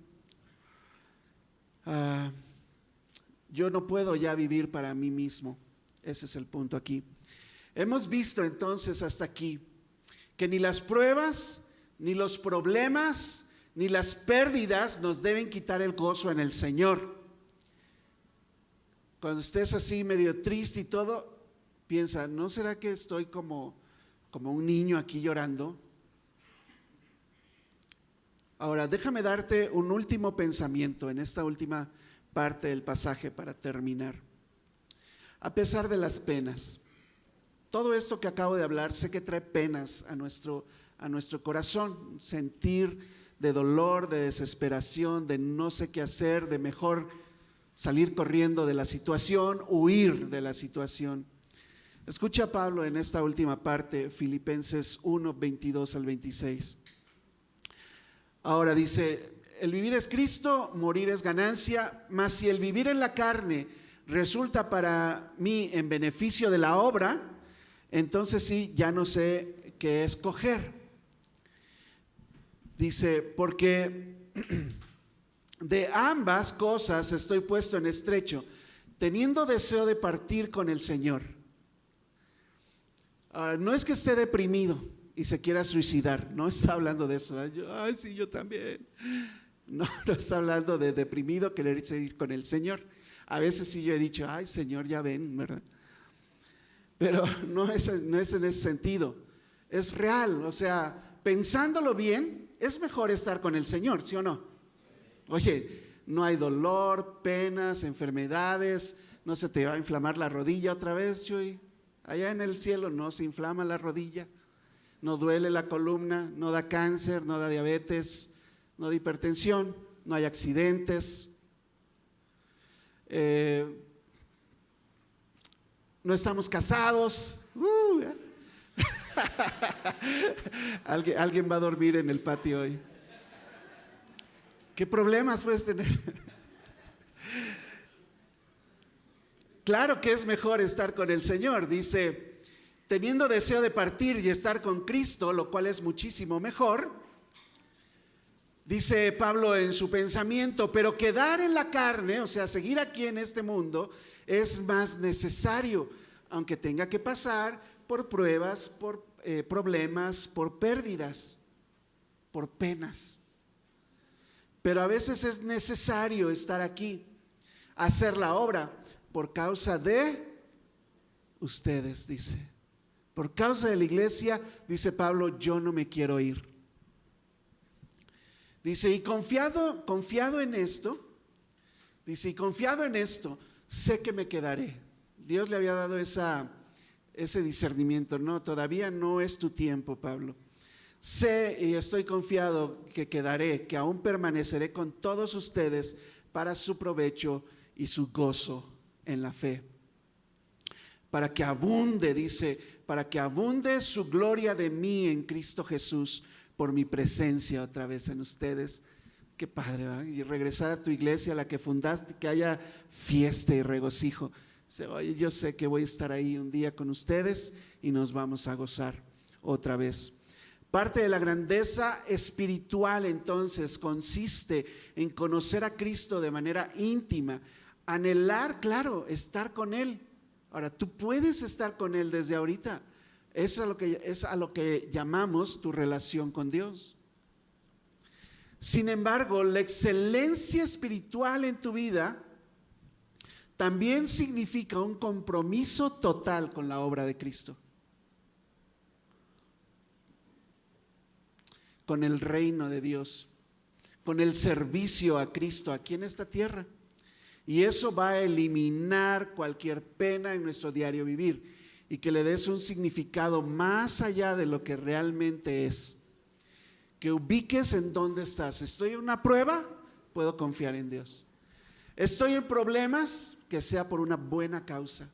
A: Yo no puedo ya vivir para mí mismo. Ese es el punto aquí. Hemos visto entonces hasta aquí que ni las pruebas, ni los problemas, ni las pérdidas nos deben quitar el gozo en el Señor. Cuando estés así medio triste y todo, piensa, ¿no será que estoy como un niño aquí llorando? Ahora, déjame darte un último pensamiento en esta última parte del pasaje para terminar. A pesar de las penas, todo esto que acabo de hablar, sé que trae penas a nuestro corazón, sentir de dolor, de desesperación, de no sé qué hacer, de mejor salir corriendo de la situación, huir de la situación. Escucha a Pablo en esta última parte, Filipenses 1, 22 al 26. Ahora dice, el vivir es Cristo, morir es ganancia, mas si el vivir en la carne resulta para mí en beneficio de la obra, entonces sí, ya no sé qué escoger. Dice, porque de ambas cosas estoy puesto en estrecho, teniendo deseo de partir con el Señor. No es que esté deprimido y se quiera suicidar, no está hablando de eso. Ay, sí, yo también. No está hablando de deprimido, querer seguir con el Señor. A veces sí yo he dicho, ay Señor, ya ven, ¿verdad? Pero no es en ese sentido, es real, o sea, pensándolo bien, es mejor estar con el Señor, ¿sí o no? Oye, no hay dolor, penas, enfermedades, no se te va a inflamar la rodilla otra vez, Chuy. Allá en el cielo no se inflama la rodilla, no duele la columna, no da cáncer, no da diabetes, no da hipertensión, no hay accidentes. No estamos casados. Alguien va a dormir en el patio hoy. ¿Qué problemas puedes tener? Claro que es mejor estar con el Señor. Dice, teniendo deseo de partir y estar con Cristo, lo cual es muchísimo mejor. Dice Pablo en su pensamiento, pero quedar en la carne, o sea, seguir aquí en este mundo, es más necesario, aunque tenga que pasar por pruebas, por problemas, por pérdidas, por penas. Pero a veces es necesario estar aquí, hacer la obra por causa de ustedes, dice. Por causa de la iglesia, dice Pablo, yo no me quiero ir. Dice, y confiado en esto, dice, y confiado en esto, sé que me quedaré. Dios le había dado ese discernimiento. No, todavía no es tu tiempo, Pablo. Sé y estoy confiado que quedaré, que aún permaneceré con todos ustedes para su provecho y su gozo en la fe. Para que abunde, dice, para que abunde su gloria de mí en Cristo Jesús, por mi presencia otra vez en ustedes. Qué padre, ¿verdad? Y regresar a tu iglesia, la que fundaste, que haya fiesta y regocijo. Oye, yo sé que voy a estar ahí un día con ustedes y nos vamos a gozar otra vez. Parte de la grandeza espiritual entonces consiste en conocer a Cristo de manera íntima, anhelar, claro, estar con Él. Ahora, tú puedes estar con Él desde ahorita. Eso es a lo que llamamos tu relación con Dios. Sin embargo, la excelencia espiritual en tu vida también significa un compromiso total con la obra de Cristo, con el reino de Dios, con el servicio a Cristo aquí en esta tierra. Y eso va a eliminar cualquier pena en nuestro diario vivir y que le des un significado más allá de lo que realmente es. Que ubiques en dónde estás. Estoy en una prueba, puedo confiar en Dios. Estoy en problemas, que sea por una buena causa.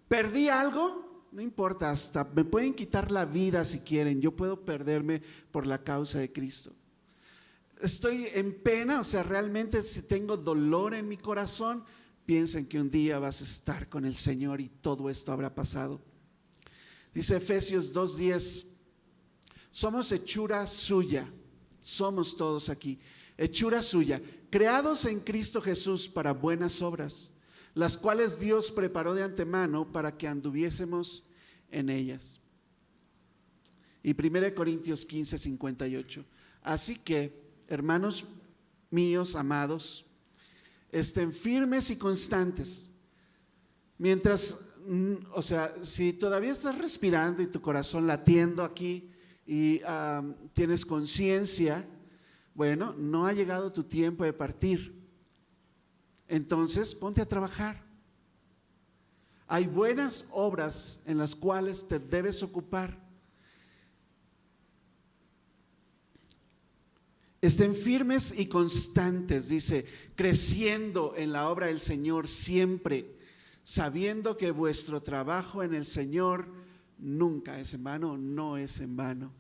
A: Perdí algo, no importa, hasta me pueden quitar la vida si quieren, yo puedo perderme por la causa de Cristo. Estoy en pena, o sea, realmente si tengo dolor en mi corazón, piensen que un día vas a estar con el Señor y todo esto habrá pasado. Dice Efesios 2:10, somos hechura suya, somos todos aquí, hechura suya, creados en Cristo Jesús para buenas obras, las cuales Dios preparó de antemano para que anduviésemos en ellas. Y 1 Corintios 15:58, así que, hermanos míos amados, estén firmes y constantes. Mientras, o sea, si todavía estás respirando y tu corazón latiendo aquí y tienes conciencia, bueno, no ha llegado tu tiempo de partir. Entonces, ponte a trabajar. Hay buenas obras en las cuales te debes ocupar. Estén firmes y constantes, dice, creciendo en la obra del Señor siempre, sabiendo que vuestro trabajo en el Señor nunca es en vano, no es en vano.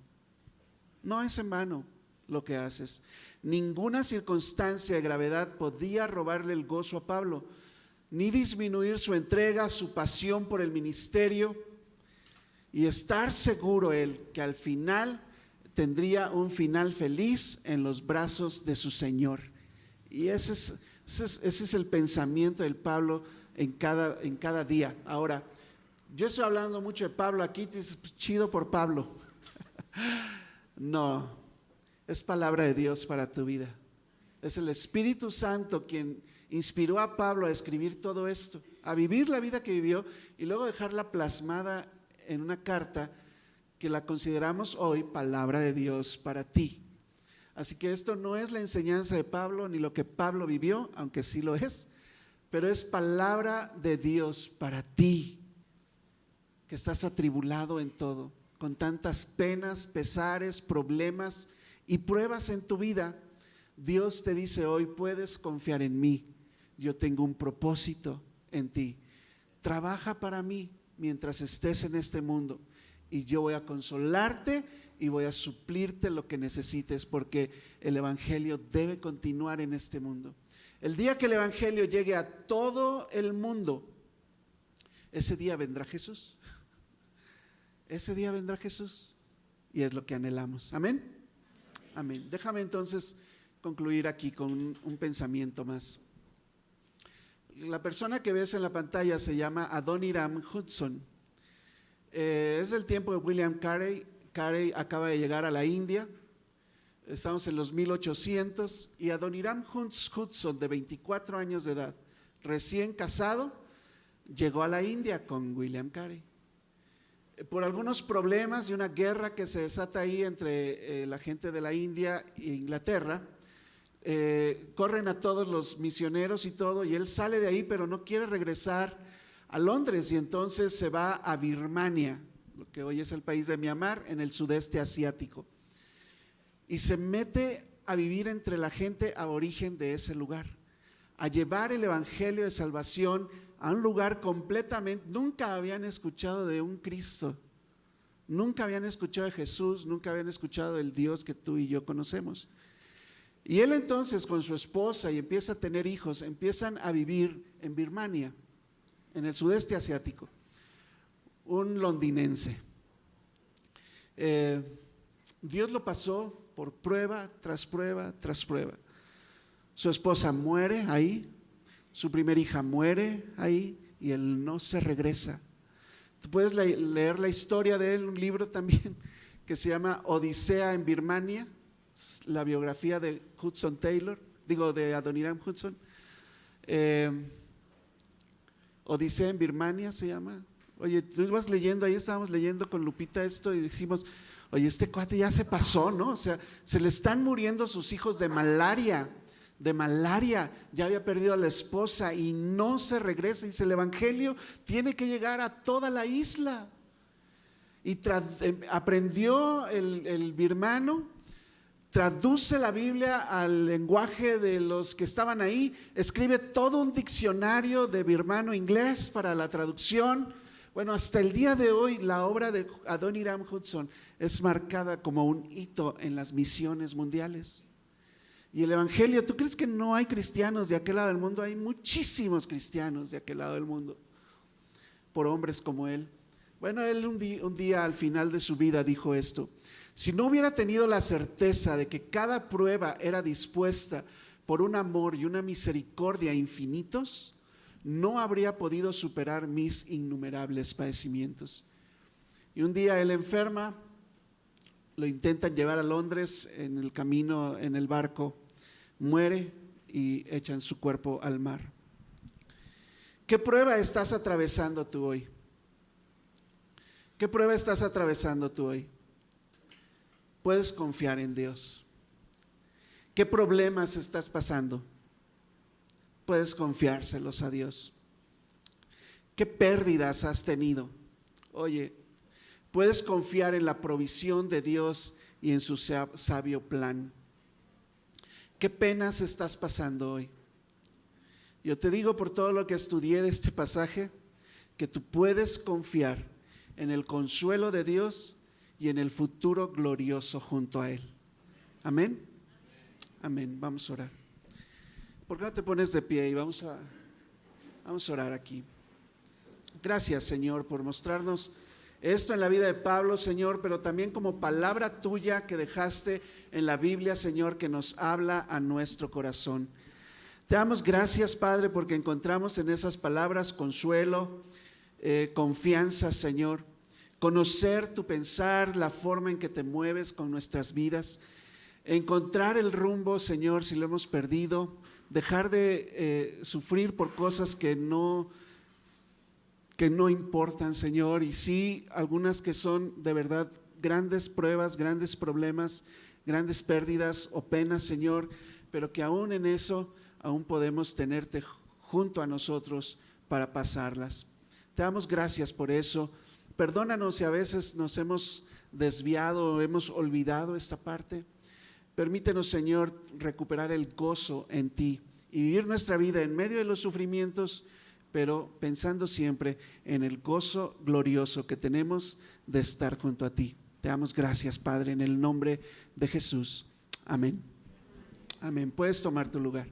A: No es en vano. lo que haces. Ninguna circunstancia de gravedad podía robarle el gozo a Pablo, ni disminuir su entrega, su pasión por el ministerio, y estar seguro él que al final tendría un final feliz en los brazos de su Señor. Y ese es el pensamiento del Pablo en cada día. Ahora, yo estoy hablando mucho de Pablo aquí, te dices, chido por Pablo. No, es palabra de Dios para tu vida. Es el Espíritu Santo quien inspiró a Pablo a escribir todo esto, a vivir la vida que vivió y luego dejarla plasmada en una carta que la consideramos hoy palabra de Dios para ti. Así que esto no es la enseñanza de Pablo ni lo que Pablo vivió, aunque sí lo es, pero es palabra de Dios para ti, que estás atribulado en todo, con tantas penas, pesares, problemas y pruebas en tu vida. Dios te dice hoy, puedes confiar en mí, yo tengo un propósito en ti. Trabaja para mí mientras estés en este mundo y yo voy a consolarte y voy a suplirte lo que necesites, porque el evangelio debe continuar en este mundo. El día que el evangelio llegue a todo el mundo, ese día vendrá Jesús. Ese día vendrá Jesús y es lo que anhelamos. Amén. Amén. Déjame entonces concluir aquí con un pensamiento más. La persona que ves en la pantalla se llama Adoniram Hudson. Es del tiempo de William Carey. Carey acaba de llegar a la India. Estamos en los 1800 y Adoniram Hudson, de 24 años de edad, recién casado, llegó a la India con William Carey. Por algunos problemas y una guerra que se desata ahí entre la gente de la India e Inglaterra, corren a todos los misioneros y todo, y él sale de ahí pero no quiere regresar a Londres, y entonces se va a Birmania, lo que hoy es el país de Myanmar, en el sudeste asiático, y se mete a vivir entre la gente aborigen de ese lugar, a llevar el evangelio de salvación a un lugar completamente, nunca habían escuchado de un Cristo, nunca habían escuchado de Jesús, nunca habían escuchado del Dios que tú y yo conocemos. Y él entonces con su esposa y empieza a tener hijos, empiezan a vivir en Birmania, en el sudeste asiático, un londinense. Dios lo pasó por prueba tras prueba tras prueba. Su esposa muere ahí, su primera hija muere ahí y él no se regresa. Tú puedes leer la historia de él, un libro también que se llama Odisea en Birmania, la biografía de Hudson Taylor, de Adoniram Hudson. Odisea en Birmania se llama. Oye, tú ibas leyendo, ahí estábamos leyendo con Lupita esto y decimos, oye, este cuate ya se pasó, ¿no? O sea, se le están muriendo sus hijos de malaria, ya había perdido a la esposa y no se regresa. Dice, el evangelio tiene que llegar a toda la isla. Y aprendió el birmano, traduce la Biblia al lenguaje de los que estaban ahí, escribe todo un diccionario de birmano-inglés para la traducción. Bueno, hasta el día de hoy la obra de Adoniram Hudson es marcada como un hito en las misiones mundiales. Y el evangelio, ¿tú crees que no hay cristianos de aquel lado del mundo? Hay muchísimos cristianos de aquel lado del mundo, por hombres como él. Bueno, él un día al final de su vida dijo esto: si no hubiera tenido la certeza de que cada prueba era dispuesta por un amor y una misericordia infinitos, no habría podido superar mis innumerables padecimientos. Y un día él enferma, lo intentan llevar a Londres, en el camino, en el barco, muere y echan su cuerpo al mar. ¿Qué prueba estás atravesando tú hoy? ¿Qué prueba estás atravesando tú hoy? Puedes confiar en Dios. ¿Qué problemas estás pasando? Puedes confiárselos a Dios. ¿Qué pérdidas has tenido? Oye, puedes confiar en la provisión de Dios y en su sabio plan. ¿Qué penas estás pasando hoy? Yo te digo por todo lo que estudié de este pasaje, que tú puedes confiar en el consuelo de Dios y en el futuro glorioso junto a Él. Amén. Amén. Vamos a orar. ¿Por qué no te pones de pie y vamos a orar aquí? Gracias, Señor, por mostrarnos esto en la vida de Pablo, Señor, pero también como palabra tuya que dejaste en la Biblia, Señor, que nos habla a nuestro corazón. Te damos gracias, Padre, porque encontramos en esas palabras consuelo, confianza, Señor, conocer tu pensar, la forma en que te mueves con nuestras vidas, encontrar el rumbo, Señor, si lo hemos perdido, dejar de sufrir por cosas que no importan, Señor, y sí, algunas que son de verdad grandes pruebas, grandes problemas, grandes pérdidas o penas, Señor, pero que aún en eso, aún podemos tenerte junto a nosotros para pasarlas. Te damos gracias por eso. Perdónanos si a veces nos hemos desviado o hemos olvidado esta parte. Permítenos, Señor, recuperar el gozo en ti y vivir nuestra vida en medio de los sufrimientos, pero pensando siempre en el gozo glorioso que tenemos de estar junto a ti. Te damos gracias, Padre, en el nombre de Jesús. Amén. Amén. Puedes tomar tu lugar.